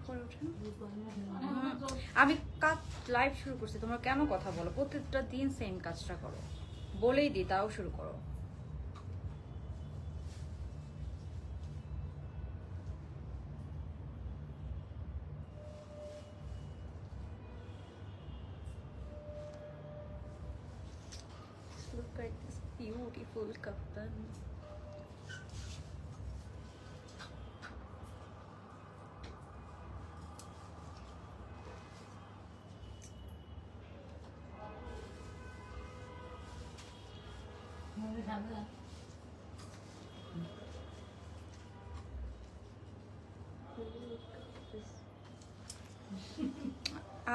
করে ওঠেন। আমি কাজ লাইভ শুরু করছি, তোমরা কেন কথা বলো? প্রত্যেকটা দিন সেম কাজটা করো, বলেই দিই তাও শুরু করো। Look at this beautiful kaftan.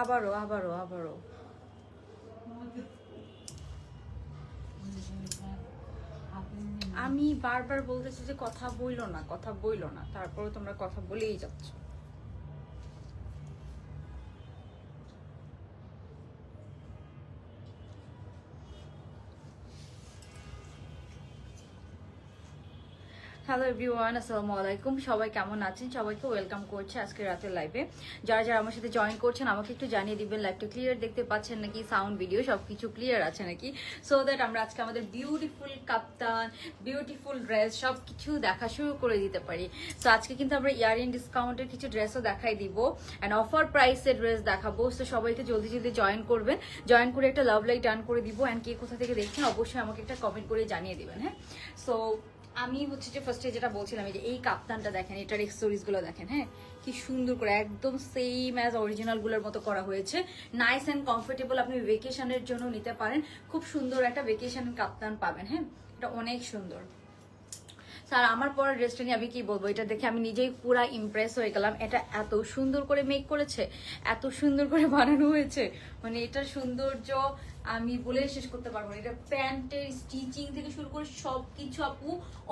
আবারও আবারও আবারও আমি বারবার বলতেছি যে কথা বইলো না, কথা বইলো না, তারপরে তোমরা কথা বলেই যাচ্ছ। হ্যালো এভরিওয়ান, আসসালামু আলাইকুম। সবাই কেমন আছেন? সবাইকে ওয়েলকাম করছি আজকে রাতের লাইভে। যারা যারা আমার সাথে জয়েন করছেন আমাকে একটু জানিয়ে দিবেন লাইভটা ক্লিয়ার দেখতে পাচ্ছেন নাকি, সাউন্ড ভিডিও সবকিছু ক্লিয়ার আছে নাকি, সো দ্যাট আমরা আজকে আমাদের বিউটিফুল কাপ্তান, বিউটিফুল ড্রেস সব কিছু দেখা শুরু করে দিতে পারি। সো আজকে কিন্তু আমরা ইয়ারিং ডিসকাউন্টের কিছু ড্রেসও দেখাই দিব অ্যান্ড অফার প্রাইসের ড্রেস দেখাবো। সো সবাইকে জলদি জলদি জয়েন করবেন, জয়েন করে একটা লাভ লাইক ডান করে দিব অ্যান্ড কে কোথা থেকে দেখছেন অবশ্যই আমাকে একটা কমেন্ট করে জানিয়ে দিবেন। হ্যাঁ, সো আমি হচ্ছে যে ফার্স্টে যেটা বলছিলাম যে এই কাপ্তানটা দেখেন, এটার এক্সেসরিজ গুলো দেখেন। হ্যাঁ, কি সুন্দর করে একদম সেম অ্যাজ অরিজিনাল গুলোর মতো করা হয়েছে। নাইস অ্যান্ড কমফোর্টেবল, আপনি ভেকেশনের জন্য নিতে পারেন। খুব সুন্দর একটা ভেকেশন কাপ্তান পাবেন। হ্যাঁ, এটা অনেক সুন্দর। স্যার আমার পরের ড্রেসটা নিয়ে আমি কি বলবো, এটা দেখে আমি নিজেই পুরা ইমপ্রেস হয়ে গেলাম। এটা এত সুন্দর করে মেক করেছে, এত সুন্দর করে বানানো হয়েছে, মানে এটার সৌন্দর্য আমি বলে শেষ করতে পারবো না। এটা প্যান্টের স্টিচিং থেকে শুরু করে সবকিছু আপু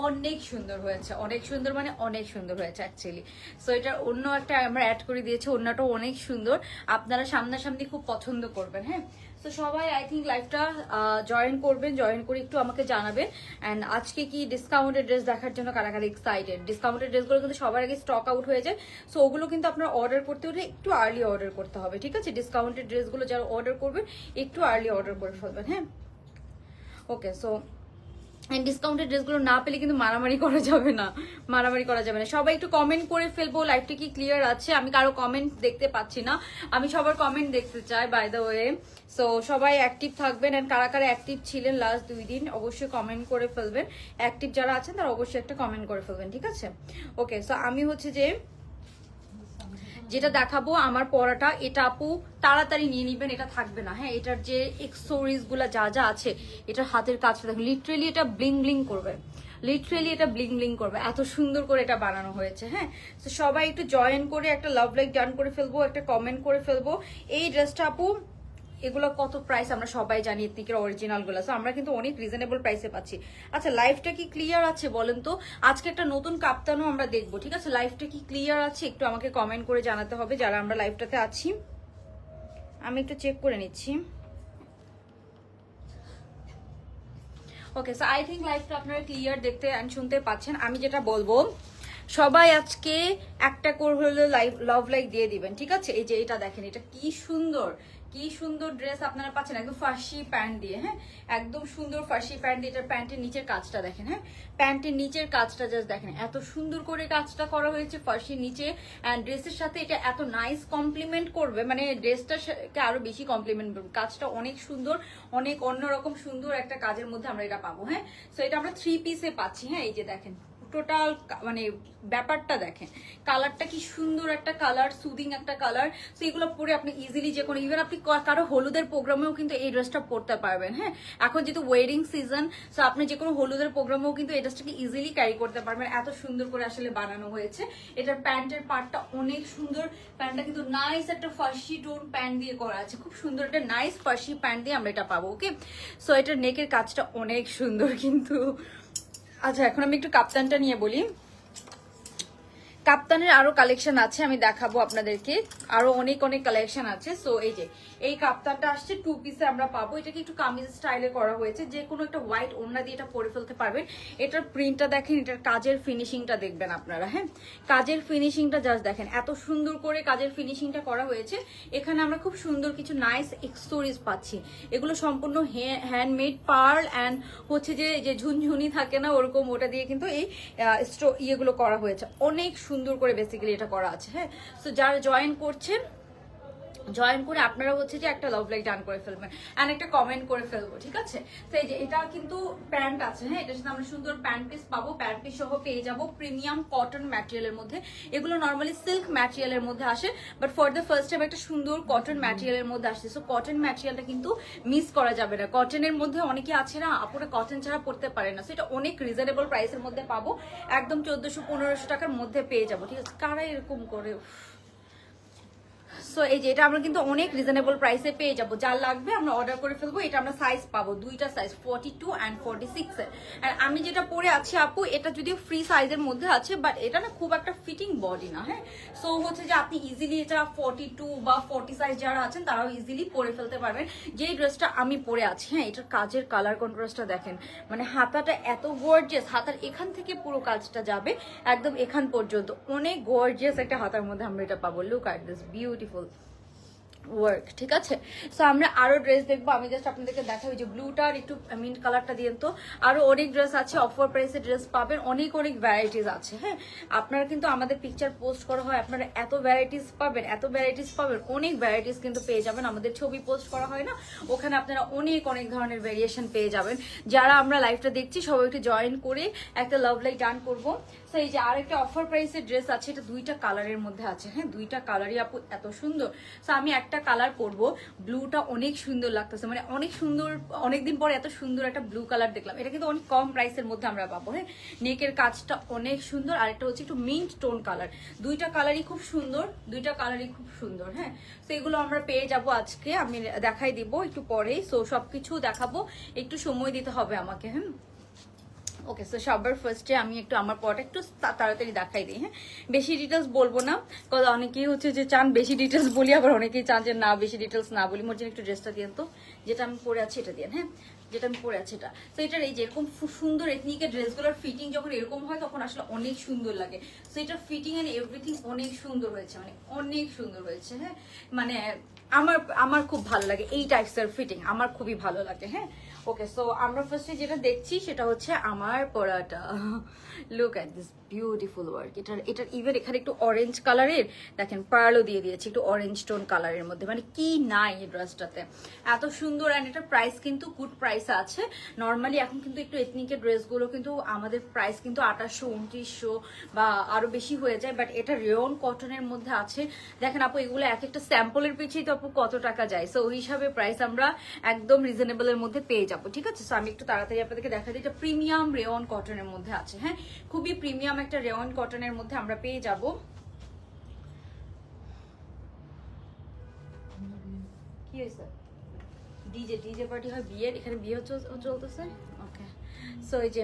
অনেক সুন্দর হয়েছে, অনেক সুন্দর, মানে অনেক সুন্দর হয়েছে অ্যাকচুয়ালি। সো এটার অন্য একটা আমরা অ্যাড করে দিয়েছি, অন্যটাও অনেক সুন্দর, আপনারা সামনাসামনি খুব পছন্দ করবেন। হ্যাঁ, তো সবাই আই থিঙ্ক লাইভটা জয়েন করবেন, জয়েন করে একটু আমাকে জানাবেন। অ্যান্ড আজকে কি ডিসকাউন্টেড ড্রেস দেখার জন্য কারা কারা এক্সাইটেড? ডিসকাউন্টেড ড্রেসগুলো কিন্তু সবার আগে স্টক আউট হয়ে যায়, সো ওগুলো কিন্তু আপনারা অর্ডার করতে হলে একটু আর্লি অর্ডার করতে হবে। ঠিক আছে, ডিসকাউন্টেড ড্রেসগুলো যারা অর্ডার করবেন একটু আর্লি অর্ডার করে ফেলবেন। হ্যাঁ, ওকে। সো ডিসকাউন্টেড ড্রেসগুলো না পেলে কিন্তু মারামারি করা যাবে না, মারামারি করা যাবে না। সবাই একটু কমেন্ট করে ফেলবো লাইভটা কি ক্লিয়ার আছে। আমি কারো কমেন্ট দেখতে পাচ্ছি না, আমি সবার কমেন্ট দেখতে চাই বাই দ্য ওয়ে। সো সবাই অ্যাক্টিভ থাকবেন অ্যান্ড কারা কারা অ্যাক্টিভ ছিলেন লাস্ট 2 দিন অবশ্যই কমেন্ট করে ফেলবেন। অ্যাক্টিভ যারা আছেন তারা অবশ্যই একটা কমেন্ট করে ফেলবেন। ঠিক আছে, ওকে। সো আমি হচ্ছে যে যেটা দেখাবো আমার পরাটা, এটা আপু তাড়াতাড়ি নিয়ে নিবেন, এটা থাকবে না। হ্যাঁ, এটার যে এক্সেসরিজ গুলা যা যা আছে, এটার হাতের কাজটা দেখুন, লিটারেলি এটা ব্লিং ব্লিং করবে, লিটারেলি এটা ব্লিং ব্লিং করবে, এত সুন্দর করে এটা বানানো হয়েছে। হ্যাঁ, তো সবাই একটু জয়েন করে একটা লাভ লাইক ডান করে ফেলবো, একটা কমেন্ট করে ফেলবো। এই ড্রেসটা আপু এগুলো কত প্রাইস আমরা সবাই জানি, এথনিকের অরিজিনাল গুলো, সো আমরা কিন্তু অনেক রিজনেবল প্রাইসে পাচ্ছি। আচ্ছা, লাইভটা কি ক্লিয়ার আছে বলেন তো? আজকে একটা নতুন কাপ্তানও আমরা দেখবো। ঠিক আছে, লাইভটা কি ক্লিয়ার আছে একটু আমাকে কমেন্ট করে জানাতে হবে যারা আমরা লাইভটাতে আছি। আমি একটু চেক করে নিচ্ছি। ওকে, সো আই থিঙ্ক লাইভটা আপনারা ক্লিয়ার দেখতে এন্ড শুনতে পাচ্ছেন। আমি যেটা বলবো, সবাই আজকে একটা করে হলো লাভ লাইক দিয়ে দিবেন। ঠিক আছে, এই যে এটা দেখেন, এটা কি সুন্দর, কি সুন্দর ড্রেস আপনারা পাচ্ছেন একদম ফার্সি প্যান্ট দিয়ে। হ্যাঁ, একদম সুন্দর ফার্সি প্যান্ট দিয়ে। এটার প্যান্টের নিচের কাজটা দেখেন। হ্যাঁ, প্যান্টের নিচের কাজটা জাস্ট দেখেন, এত সুন্দর করে কাজটা করা হয়েছে ফার্সির নিচে। অ্যান্ড ড্রেসের সাথে এটা এত নাইস কমপ্লিমেন্ট করবে, মানে ড্রেসটাকে আরো বেশি কমপ্লিমেন্ট করবে। কাজটা অনেক সুন্দর, অনেক অন্যরকম সুন্দর একটা কাজের মধ্যে আমরা এটা পাবো। হ্যাঁ, সো এটা আমরা 3 পিসে পাচ্ছি। হ্যাঁ, এই যে দেখেন টোটাল মানে ব্যাপারটা দেখেন, কালারটা কি সুন্দর একটা কালার, সুদিং একটা কালার। সো এগুলো পরে আপনি ইজিলি যে কোনো, ইভেন আপনি কারো হলুদের প্রোগ্রামেও কিন্তু এই ড্রেসটা পরতে পারবেন। হ্যাঁ, এখন যেহেতু ওয়েডিং সিজন, সো আপনি যে কোনো হলুদের প্রোগ্রামেও কিন্তু এই ড্রেসটাকে ইজিলি ক্যারি করতে পারবেন। এত সুন্দর করে আসলে বানানো হয়েছে। এটার প্যান্টের পার্টটা অনেক সুন্দর, প্যান্টটা কিন্তু নাইস একটা ফার্সি টোন প্যান্ট দিয়ে করা আছে, খুব সুন্দর একটা নাইস ফার্সি প্যান্ট দিয়ে আমরা এটা পাবো। ওকে, সো এটার নেকের কাজটা অনেক সুন্দর কিন্তু। আচ্ছা, এখন আমি একটু কাপ্তানটা নিয়ে বলি। কাপ্তানের আরো কালেকশন আছে, আমি দেখাবো আপনাদেরকে, আরো অনেক অনেক কালেকশন আছে। সো এই যে এই কাপ্তানটা আসছে 2 পিসে আমরা পাবো। এটাকে একটু কামিজ স্টাইলে করা হয়েছে, যে কোনো একটা হোয়াইট ওড়না দিয়ে এটা পরে ফেলতে পারবেন। এটার প্রিন্টটা দেখেন, এটার কাজের ফিনিশিংটা দেখবেন আপনারা। হ্যাঁ, কাজের ফিনিশিংটা জাস্ট দেখেন, এত সুন্দর করে কাজের ফিনিশিংটা করা হয়েছে। এখানে আমরা খুব সুন্দর কিছু নাইস এক্সেসরিজ পাচ্ছি। এগুলো সম্পূর্ণ হ্যান্ডমেড পার্ল অ্যান্ড হচ্ছে যে ঝুনঝুনি থাকে না ওরকম, ওটা দিয়ে কিন্তু এই ইয়েগুলো করা হয়েছে। অনেক সুন্দর করে বেসিক্যালি এটা করা আছে। হ্যাঁ, সো যারা জয়েন করছেন, জয়েন করে আপনারা হচ্ছে যে একটা লাভ লাইক ডান করে ফেলবেন অ্যান্ড একটা কমেন্ট করে ফেলবো, ঠিক আছে? তো এই যে এটা কিন্তু প্যান্ট আছে। হ্যাঁ, এটার সাথে আমরা সুন্দর প্যান্ট পিস পাবো, প্যান্ট পিস সহ পেয়ে যাবো প্রিমিয়াম কটন ম্যাটেরিয়ালের মধ্যে। এগুলো নর্মালি সিল্ক ম্যাটেরিয়ালের মধ্যে আসে, but for the first time একটা সুন্দর কটন ম্যাটেরিয়ালের মধ্যে আসছে। সো কটন ম্যাটেরিয়ালটা কিন্তু মিস করা যাবে না। কটনের মধ্যে অনেকে আছে না আপুরা কটন ছাড়া পড়তে পারে না, সো এটা অনেক রিজনেবল প্রাইসের মধ্যে পাবো, একদম 1400-1500 টাকার মধ্যে পেয়ে যাবো, ঠিক আছে? কারা এরকম করে? সো এই যে এটা আমরা কিন্তু অনেক রিজনেবল প্রাইসে পেয়ে যাবো। যার লাগবে আমরা অর্ডার করে ফেলবো। এটা আমরা সাইজ পাবো, দুইটা সাইজ 42 and 46 এর। আর আমি যেটা পরে আছি আপু, এটা যদিও ফ্রি সাইজের মধ্যে আছে, বাট এটা না খুব একটা ফিটিং বডি না। হ্যাঁ, সো হচ্ছে যে আপনি ইজিলি এটা 42 বা 40 সাইজ যারা আছেন তারাও ইজিলি পরে ফেলতে পারবেন। যে ড্রেসটা আমি পরে আছি, হ্যাঁ, এটার কাজের কালার কন্ট্রাস্টটা দেখেন, মানে হাতাটা এত গর্জিয়াস, হাতার এখান থেকে পুরো কাজটা যাবে একদম এখান পর্যন্ত। অনেক গর্জিয়াস একটা হাতার মধ্যে আমরা এটা পাবো। Look at this beautiful work, ঠিক আছে? সো আমরা আরো ড্রেস দেখবো। আমি জাস্ট আপনাদেরকে দেখাই যে ব্লুটার একটু মিন্ট কালারটা দিন তো। আরো অনেক ড্রেস আছে, অফার প্রাইসে ড্রেস পাবেন, অনেক অনেক ভ্যারাইটিস আছে। হ্যাঁ, আপনারা কিন্তু আমাদের পিকচার পোস্ট করা হয়, আপনারা এত ভ্যারাইটিস পাবেন, এত ভ্যারাইটিস পাবেন, অনেক ভ্যারাইটিস কিন্তু পেয়ে যাবেন। আমাদের ছবি পোস্ট করা হয় না, ওখানে আপনারা অনেক অনেক ধরনের ভেরিয়েশন পেয়ে যাবেন। যারা আমরা লাইভটা দেখছি সবাই একটু জয়েন করে একটা লাভ লাইক ডান করবো। সো এই যে আরেকটা অফার প্রাইসের ড্রেস আছে, এটা দুইটা কালারের মধ্যে আছে। হ্যাঁ, দুইটা কালারই আপু এত সুন্দর। সো আমি একটা কালার করবো, ব্লুটা অনেক সুন্দর লাগতেছে, মানে অনেক সুন্দর, অনেকদিন পর এত সুন্দর একটা ব্লু কালার দেখলাম। এটা কিন্তু অনেক কম প্রাইসের মধ্যে আমরা পাবো। হ্যাঁ, নেকের কাজটা অনেক সুন্দর, আর একটা হচ্ছে একটু মিন্ট টোন কালার। দুইটা কালারই খুব সুন্দর, দুইটা কালারই খুব সুন্দর। হ্যাঁ, তো এগুলো আমরা পেয়ে যাব আজকে, আমি দেখাই দিব একটু পরেই। সো সবকিছু দেখাবো, একটু সময় দিতে হবে আমাকে। হ্যাঁ, ওকে। সো সবার ফার্স্টে আমি একটু আমার পরটা একটু তাড়াতাড়ি দেখাই দিই। হ্যাঁ, বেশি ডিটেলস বলবো না, কারণ অনেকেই হচ্ছে যে চান বেশি ডিটেলস বলি, আবার অনেকেই চান যে না বেশি ডিটেলস না বলি। মোর জন্য একটু ড্রেসটা দিন তো, যেটা আমি পরে আছি এটা দিন। হ্যাঁ, যেটা আমি পরে আছি এটা। তো এটার এই যে এরকম সুন্দর এথনিকের ড্রেসগুলোর ফিটিং যখন এরকম হয় তখন আসলে অনেক সুন্দর লাগে। সো এটার ফিটিং এন্ড এভরিথিং অনেক সুন্দর হয়েছে, মানে অনেক সুন্দর হয়েছে। হ্যাঁ, মানে আমার খুব ভালো লাগে এই টাইপসের ফিটিং, আমার খুবই ভালো লাগে। হ্যাঁ, ওকে। সো আমরা ফার্স্টে যেটা দেখছি সেটা হচ্ছে আমার পরাটা। Look at this beautiful work. এটার ইভেন এখানে একটু অরেঞ্জ কালারের দেখেন পার্লও দিয়ে দিয়েছে, একটু অরেঞ্জ টোন কালারের মধ্যে, মানে কি নাই এই ড্রেসটাতে, এত সুন্দর। অ্যান্ড এটার প্রাইস কিন্তু গুড প্রাইস আছে। নর্মালি এখন কিন্তু একটু এথনিকের ড্রেসগুলো কিন্তু আমাদের প্রাইস কিন্তু 2800-2900 বা আরো বেশি হয়ে যায়, বাট এটা রেয়ন কটনের মধ্যে আছে। দেখেন আপু, এগুলো এক একটা স্যাম্পলের পিছিয়ে তো আপু কত টাকা যায়। সো ওই হিসাবে প্রাইস আমরা একদম রিজনেবলের মধ্যে পেয়ে যাবো, ঠিক আছে? সো আমি একটু তাড়াতাড়ি আপনাদেরকে দেখা দিই, এটা প্রিমিয়াম রেয়ন কটনের মধ্যে আছে। হ্যাঁ, খুবই প্রিমিয়াম একটা রেয়ন কটনের মধ্যে আমরা পেয়ে যাব। কি হয়েছে? ডিজে পার্টি হয়, বিয়ের এখানে বিয়ে চলতেছে। ওকে। সো এই যে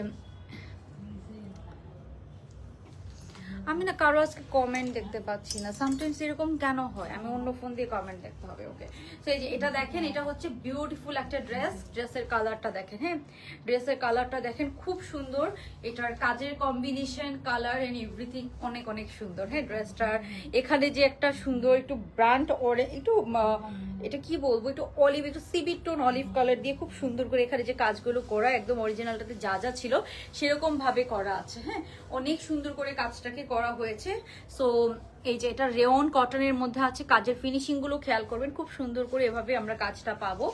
আমি না কারো আজকে কমেন্ট দেখতে পাচ্ছি না, সামটাইমস এরকম কেন হয়? আমি অন্য ফোন দিয়ে কমেন্ট দেখতে হবে। ওকে। তো এই যে এটা দেখেন, এটা হচ্ছে বিউটিফুল একটা ড্রেস। ড্রেসের কালারটা দেখেন। হ্যাঁ, ড্রেসের কালারটা দেখেন, খুব সুন্দর। এটার কাজের কম্বিনেশন, কালার এন্ড এভরিথিং অনেক অনেক সুন্দর। হ্যাঁ, ড্রেসটার এখানে যে একটা সুন্দর একটু ব্র্যান্ড একটু এটা কি বলবো, একটু অলিভ, একটু সিবিট টোন অলিভ কালার দিয়ে খুব সুন্দর করে এখানে যে কাজগুলো করা, একদম অরিজিনালটাতে যা যা ছিল সেরকম ভাবে করা আছে। হ্যাঁ, অনেক সুন্দর করে কাজটাকে করা হয়েছে। সো এই যে এটা রেয়ন কটনের মধ্যে আছে, কাজের ফিনিশিং গুলো খেয়াল করবেন, খুব সুন্দর করে এভাবে আমরা কাজটা পাবো।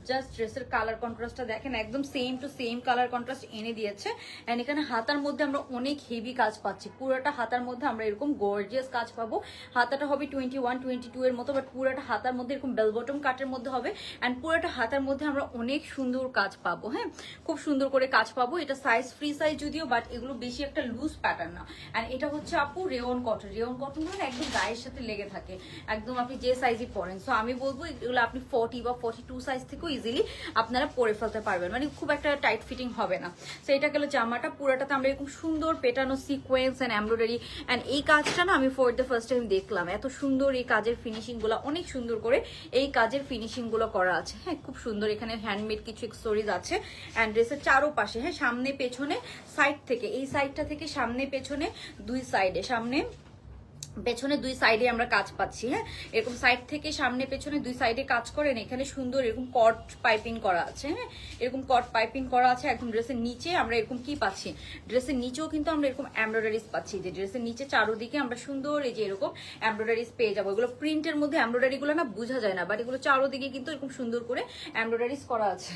জাস্ট ড্রেসের কালার কন্ট্রাস্টটা দেখেন, একদম same to same colour contrast এনে দিয়েছে। এন্ড এখানে হাতার মধ্যে আমরা অনেক হেভি কাজ পাচ্ছি, পুরোটা হাতার মধ্যে আমরা এরকম গর্জিয়াস কাজ পাবো। হাতাটা হবে 21-22 এর মতো, বাট পুরোটা হাতার মধ্যে এরকম বেল বটম কাটের মধ্যে হবে। এন্ড পুরোটা হাতার মধ্যে আমরা অনেক সুন্দর কাজ পাবো। হ্যাঁ, খুব সুন্দর করে কাজ পাবো। এটা সাইজ ফ্রি সাইজ যদিও, বাট এগুলো বেশি একটা লুজ প্যাটার্ন না। এন্ড এটা হচ্ছে আপু রেয়ন কটন। রেয়ন কটন এগুলো না একদম গায়ের সাথে লেগে থাকে, একদম আপনি যে সাইজই পরেন। সো আমি বলবো এগুলো আপনি 40 বা 42 সাইজ থেকেও ইজিলি আপনারা পরে ফেলতে পারবেন, মানে খুব একটা টাইট ফিটিং হবে না। সো এটা গেল জামাটা, পুরাটাতে আমরা এরকম সুন্দর পেটানো সিকোয়েন্স অ্যান্ড এমব্রয়ডারি। অ্যান্ড এই কাজটা না আমি ফর দ্য ফার্স্ট টাইম দেখলাম, এত সুন্দর এই কাজের ফিনিশিং গুলো, অনেক সুন্দর করে এই কাজের ফিনিশিং গুলো করা আছে। হ্যাঁ, খুব সুন্দর, এখানে হ্যান্ডমেড কিছু এক্সেসরিজ আছে। অ্যান্ড ড্রেসের চারোপাশে, হ্যাঁ, সামনে পেছনে সাইড থেকে, এই সাইডটা থেকে সামনে পেছনে দুই সাইডে, সামনে পেছনে দুই সাইডে আমরা কাজ পাচ্ছি। হ্যাঁ, এরকম সাইড থেকে সামনে পেছনে দুই সাইডে কাজ করেন। এখানে সুন্দর এরকম কট পাইপিং করা আছে। হ্যাঁ, এরকম কট পাইপিং করা আছে। একদম ড্রেসের নিচে আমরা এরকম কি পাচ্ছি, ড্রেসের নিচেও কিন্তু আমরা এরকম এমব্রয়ডারিজ পাচ্ছি, যে ড্রেসের নিচে চারোদিকে আমরা সুন্দর এই যে এরকম এমব্রয়ডারিজ পেয়ে যাবো। এগুলো প্রিন্টের মধ্যে এমব্রয়ডারি গুলো না বোঝা যায় না, বাট এগুলো চারোদিকে কিন্তু এরকম সুন্দর করে এমব্রয়ডারিজ করা আছে।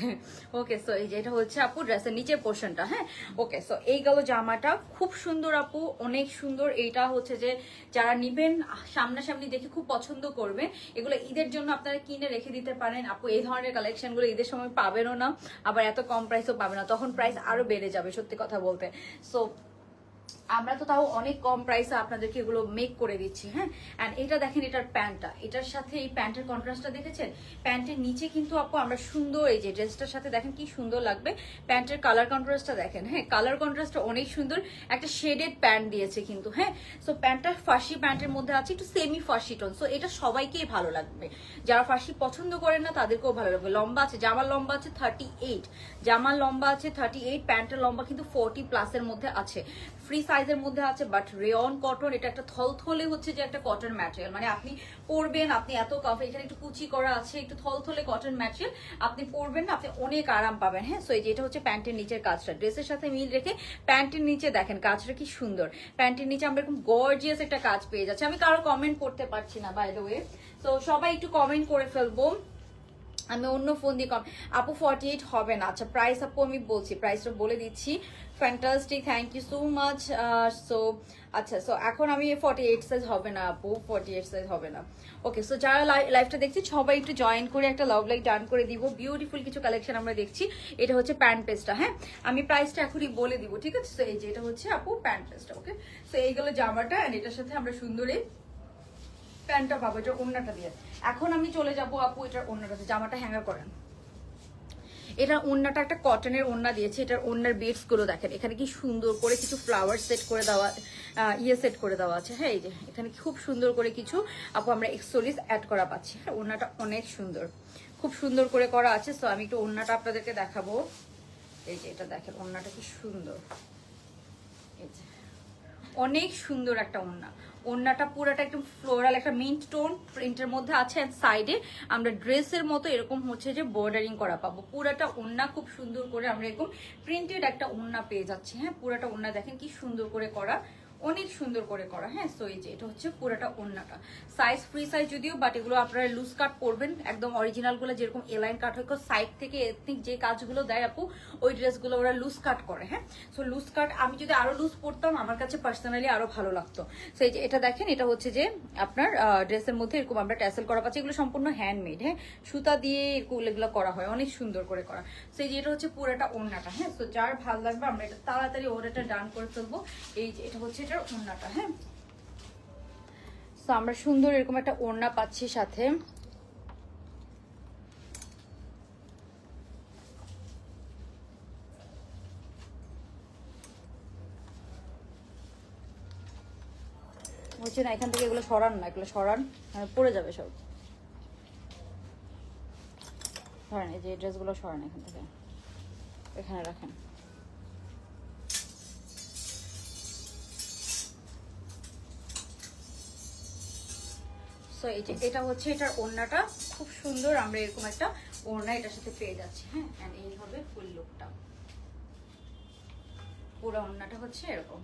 ওকে, সো এই যে এটা হচ্ছে আপু ড্রেসের নিচের পোর্শনটা। হ্যাঁ, ওকে, সো এই গেল জামাটা, খুব সুন্দর আপু, অনেক সুন্দর। এইটা হচ্ছে যে যারা নিবেন সামনাসামনি দেখে খুব পছন্দ করবে, এগুলো ঈদের জন্য আপনারা কিনে রেখে দিতে পারেন আপু। এই ধরনের কালেকশন গুলো ঈদের সময় পাবেনও না, আবার এত কম প্রাইসও পাবে না, তখন প্রাইস আরো বেড়ে যাবে সত্যি কথা বলতে। সো আমরা তো তাও অনেক কম প্রাইসে আপনাদেরকে এগুলো মেক করে দিচ্ছি। হ্যাঁ, এন্ড এটা দেখেন, এটার প্যান্টটা, এটার সাথে এই প্যান্টের কন্ট্রাস্টটা দেখেছেন? প্যান্টের নিচে কিন্তু আপু আমরা সুন্দর এই যে ড্রেসটার সাথে দেখেন কি সুন্দর লাগবে, প্যান্টের কালার কন্ট্রাস্টটা দেখেন। হ্যাঁ, কালার কন্ট্রাস্টটা অনেক সুন্দর, একটা শেডেড প্যান্ট দিয়েছে কিন্তু। হ্যাঁ, সো প্যান্টটা ফাঁসি প্যান্টের মধ্যে আছে, একটু সেমি ফাঁসি টোন। সো এটা সবাইকেই ভালো লাগবে, যারা ফাঁসি পছন্দ করেন না তাদেরকেও ভালো লাগবে। লম্বা আছে, জামার লম্বা আছে 38, জামার লম্বা আছে 38, প্যান্টের লম্বা কিন্তু 40+ মধ্যে আছে, ফ্রি সাইজের মধ্যে আছে, বাট রেয়ন কটন। এটা একটা থলথলে হচ্ছে যে একটা কটন ম্যাটেরিয়াল, মানে আপনি পরবেন, আপনি এত কমফর্ট, এখানে একটু কুচি করা আছে, একটু থলথলে কটন ম্যাটেরিয়াল, আপনি পরবেন না, আপনি অনেক আরাম পাবেন। হ্যাঁ, সো এই যে এটা হচ্ছে প্যান্টের নিচের কাজটা, ড্রেসের সাথে মিল রেখে প্যান্টের নিচে দেখেন কাজটা কি সুন্দর। প্যান্টের নিচে আমরা এরকম গর্জিয়াস একটা কাজ পেয়ে যাচ্ছি। আমি কারো কমেন্ট করতে পারছি না বাই দ্য ওয়ে, সো সবাই একটু কমেন্ট করে ফেলবো। আমি অন্য ফোন দিয়ে কম, আপু 48 হবে না। আচ্ছা, প্রাইস আপু আমি বলছি, প্রাইসটা বলে দিচ্ছি। Fantastic, thank you so much. So আচ্ছা, সো এখন আমি 48 সাইজ হবে না আপু, 48 সাইজ হবে না। ওকে, সো যারা লাইভটা দেখছি সবাই একটু জয়েন করে একটা লাভ লাইক ডান করে দিব। বিউটিফুল কিছু কালেকশন আমরা দেখছি। এটা হচ্ছে প্যান্ট পেস্টটা। হ্যাঁ, আমি প্রাইসটা এখনই বলে দিব, ঠিক আছে? সো এই যে এটা হচ্ছে আপু প্যান্ট পেস্টটা। ওকে, সো এইগুলো জামাটা, এন্ড এটার সাথে আমরা সুন্দরী প্যান্টটা পাবো, এটা ওড়নাটা দিয়ে। এখন আমি চলে যাবো আপু এটার ওড়নাটাতে, জামাটা হ্যাঙ্গার করেন। এটার ওড়নাটা একটা কটনের ওড়না দিয়েছে। এটার ওড়নার বিটস গুলো দেখেন, এখানে কি সুন্দর করে কিছু ফ্লাওয়ার সেট করে দেওয়া, সেট করে দেওয়া আছে। হ্যাঁ, এই যে এখানে খুব সুন্দর করে কিছু আপু আমরা এক্সেসরিজ অ্যাড করা পাচ্ছি। হ্যাঁ, ওড়নাটা অনেক সুন্দর, খুব সুন্দর করে করা আছে। সো আমি একটু ওড়নাটা আপনাদেরকে দেখাবো। এই যে এটা দেখেন, ওড়নাটা কি সুন্দর, এই যে অনেক সুন্দর একটা ওড়না। ওড়নাটা পুরোটা একদম ফ্লোরাল একটা মিন্ট টোন প্রিন্টের মধ্যে আছে, এন্ড সাইডে আমরা ড্রেসের মতো এরকম হচ্ছে যে বর্ডারিং করা পাবো। পুরোটা ওড়না খুব সুন্দর করে আমরা এরকম প্রিন্টেড একটা ওড়না পেয়ে যাচ্ছি। হ্যাঁ, পুরোটা ওড়না দেখেন কি সুন্দর করে করা, অনেক সুন্দর করে করা। হ্যাঁ, সো এই যে এটা হচ্ছে পুরোটা ওড়নাটা, সাইজ ফ্রি সাইজ যদিও, বাট এগুলো আপনারা লুজ কাট পরবেন, একদম অরিজিনাল গুলো যেরকম এলাইন কাট হয়, সাইড থেকে এথনিক যে কাজগুলো দেয় আপু ওই ড্রেসগুলো ওরা লুজ কাট করে। হ্যাঁ, সো লুজ কাট আমি যদি আরো লুজ পরতাম আমার কাছে পার্সোনালি আরো ভালো লাগতো। সো এই যে এটা দেখেন, এটা হচ্ছে যে আপনার ড্রেসের মধ্যে এরকম আমরা ট্যাসেল করা পাচ্ছি। এগুলো সম্পূর্ণ হ্যান্ডমেড। হ্যাঁ, সুতা দিয়ে এগুলো করা হয়, অনেক সুন্দর করে করা। সো এই যে এটা হচ্ছে পুরোটা ওড়নাটা। হ্যাঁ, সো যার ভালো লাগবে আমরা এটা তাড়াতাড়ি ওড়নাটা ডান করে ফেলবো। এই যে এটা হচ্ছে এটার ওড়নাটা। হ্যাঁ, সো আমরা সুন্দর এরকম একটা ওড়না পাচ্ছি সাথে। হচ্ছে না, এখান থেকে এগুলো সরান না, এগুলো সরান, পড়ে যাবে সব। সরান, এই যে ড্রেসগুলো সরান এখান থেকে, এখানে রাখেন। সো এই যে এটা হচ্ছে এটার ওড়নাটা, খুব সুন্দর আমরা এরকম একটা ওড়না এটার সাথে পেয়ে যাচ্ছি। হ্যাঁ, এন্ড এই হবে ফুল লুকটা, পুরো ওড়নাটা হচ্ছে এরকম।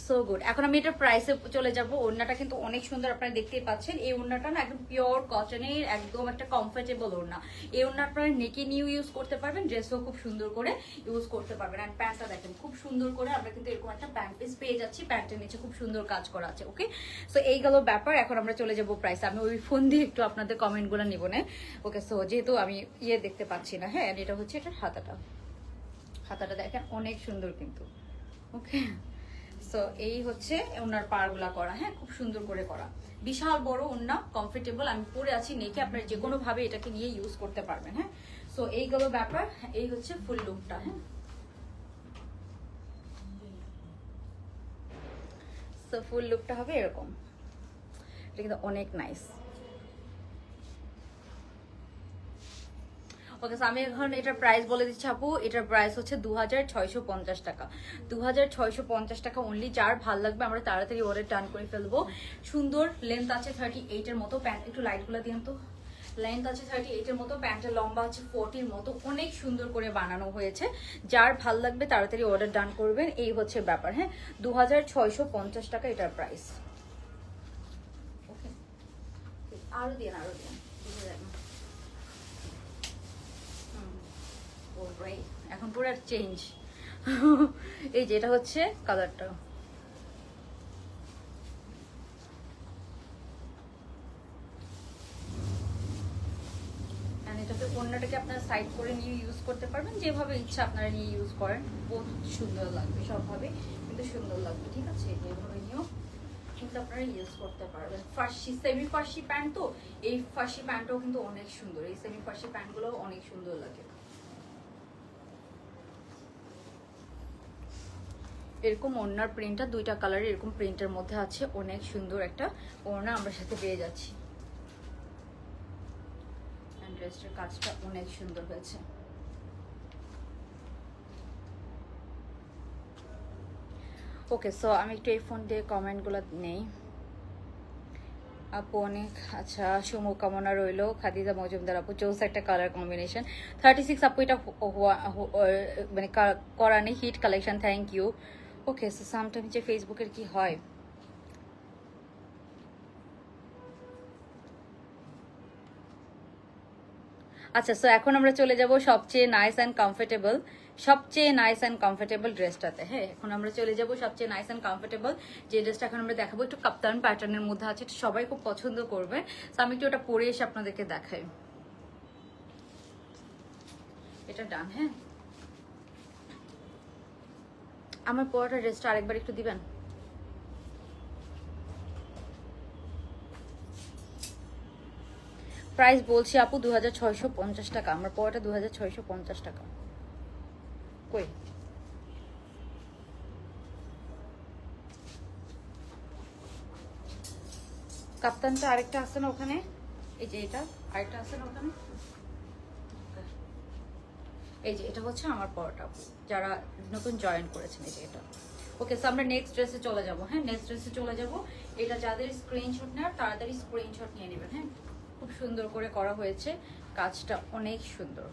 So good. এখন আমি এটা প্রাইসে চলে যাব। ওড়নাটা কিন্তু অনেক সুন্দর, আপনারা দেখতেই পাচ্ছেন। এই ওড়নাটা না একদম পিওর কটনের, একদম একটা কমফোর্টেবল ওড়না। এই ওড়না আপনারা নেকে নিউ ইউজ করতে পারবেন, ড্রেসও খুব সুন্দর করে ইউজ করতে পারবেন। এন্ড প্যান্টটা দেখেন খুব সুন্দর করে আমরা কিন্তু এরকম একটা প্যান্ট পিস পেয়ে যাচ্ছি, প্যান্টের নিচে খুব সুন্দর কাজ করা আছে। ওকে, সো এই গেল ব্যাপার। এখন আমরা চলে যাব প্রাইস। আমি ওই ফোন দিয়ে একটু আপনাদের কমেন্টগুলো নিব না। ওকে, সো যেহেতু আমি দেখতে পাচ্ছি না। হ্যাঁ, এটা হচ্ছে এটার হাতাটা, হাতাটা দেখেন অনেক সুন্দর কিন্তু। ওকে, সো এই হচ্ছে ওনার পাড়গুলা করা, হ্যাঁ খুব সুন্দর করে করা, বিশাল বড় ওন্না, কমফোর্টেবল। আমি পরে আছি নেকে, আপনারা যে কোনো ভাবে এটাকে নিয়ে ইউজ করতে পারবেন। হ্যাঁ সো এইগুলো ব্যাপার, এই হচ্ছে ফুল লুকটা। হ্যাঁ সো ফুল লুকটা হবে এরকম, এটা কিন্তু অনেক নাইস। ওকে, আমি এখন এটার প্রাইস বলে দিচ্ছি আপু। এটার প্রাইস হচ্ছে 2650 টাকা, 2650 টাকা অনলি। যার ভাল লাগবে আমরা তাড়াতাড়ি অর্ডার টার্ন করে ফেলবো। সুন্দর লেন্থ আছে 38 এর মতো, প্যান্ট একটু লাইটগুলো দিন তো। লেন্থ আছে 38 এর মতো, প্যান্টের লম্বা আছে 40 এর মতো, অনেক সুন্দর করে বানানো হয়েছে। যার ভাল লাগবে তাড়াতাড়ি অর্ডার ডান করবেন, এই হচ্ছে ব্যাপার। হ্যাঁ 2650 টাকা এটার প্রাইস। ওকে, আরো দিন আরো দিন, এখন পুরো চেঞ্জ। এই যে এটা হচ্ছে কালারটা, এটাকে অন্যটাকে আপনারা সাইড করে নিয়ে ইউজ করতে পারবেন, যেভাবে ইচ্ছা আপনারা নিয়ে ইউজ করেন, বহুত সুন্দর লাগবে সবভাবে, কিন্তু সুন্দর লাগবে। ঠিক আছে, যেভাবে নিয়েও কিন্তু আপনারা ইউজ করতে পারবেন। ফার্সি সেমি ফার্সি প্যান্ট, তো এই ফার্সি প্যান্টও কিন্তু অনেক সুন্দর, এই সেমি ফার্সি প্যান্টগুলো অনেক সুন্দর লাগে। এরকম ওড়নার প্রিন্টটা দুইটা কালারের এরকম প্রিন্টের মধ্যে আছে, অনেক সুন্দর একটা ওড়না আমরা সাথে পেয়ে যাচ্ছি। ড্রেসটার কাজটা অনেক সুন্দর হয়েছে। ওকে, সো আমি একটু এই ফোন দিয়ে কমেন্টগুলো নেই। আপু অনেক আচ্ছা, শুভকামনা রইল। খাদিজা মজুমদার আপু, চৌস একটা কালার কম্বিনেশন 36 আপু, এটা মানে করা নেই, hit collection, thank you. Okay, so sometime যে ফেসবুকের কি হয়, আচ্ছা সো এখন আমরা চলে যাব সবচেয়ে নাইস অ্যান্ড কমফোর্টেবল, সবচেয়ে নাইস অ্যান্ড কমফোর্টেবল ড্রেসটাতে। হ্যাঁ এখন আমরা চলে যাব সবচেয়ে নাইস অ্যান্ড কমফোর্টেবল যে ড্রেসটা এখন আমরা দেখাবো, একটু কাপ্তান প্যাটার্নের মধ্যে আছে, এটা সবাই খুব পছন্দ করবে। তো আমি একটু ওটা পরে এসে আপনাদেরকে দেখাই। এটা ডান। হ্যাঁ আমার পরাটা ড্রেসটা আরেকবার একটু দিবেন। প্রাইস বলছি আপু 2650 টাকা, আমার পরাটা 2650 টাকা। কই কাপ্তানটা আরেকটা আছে না ওখানে, এই যে এটা আরেকটা আছে না ওখানে, এই যে এটা হচ্ছে আমার পরাটা, যারা নতুন জয়েন করেছেন এই যে এটা। ওকে, সো আমরা নেক্সট ড্রেসে চলে যাব। হ্যাঁ নেক্সট ড্রেসে চলে যাব। এটা যাদের স্ক্রিনশট নেওয়ার তাড়াতাড়ি স্ক্রিনশট নিয়ে নেবেন। হ্যাঁ খুব সুন্দর করে করা হয়েছে, কাজটা অনেক সুন্দর।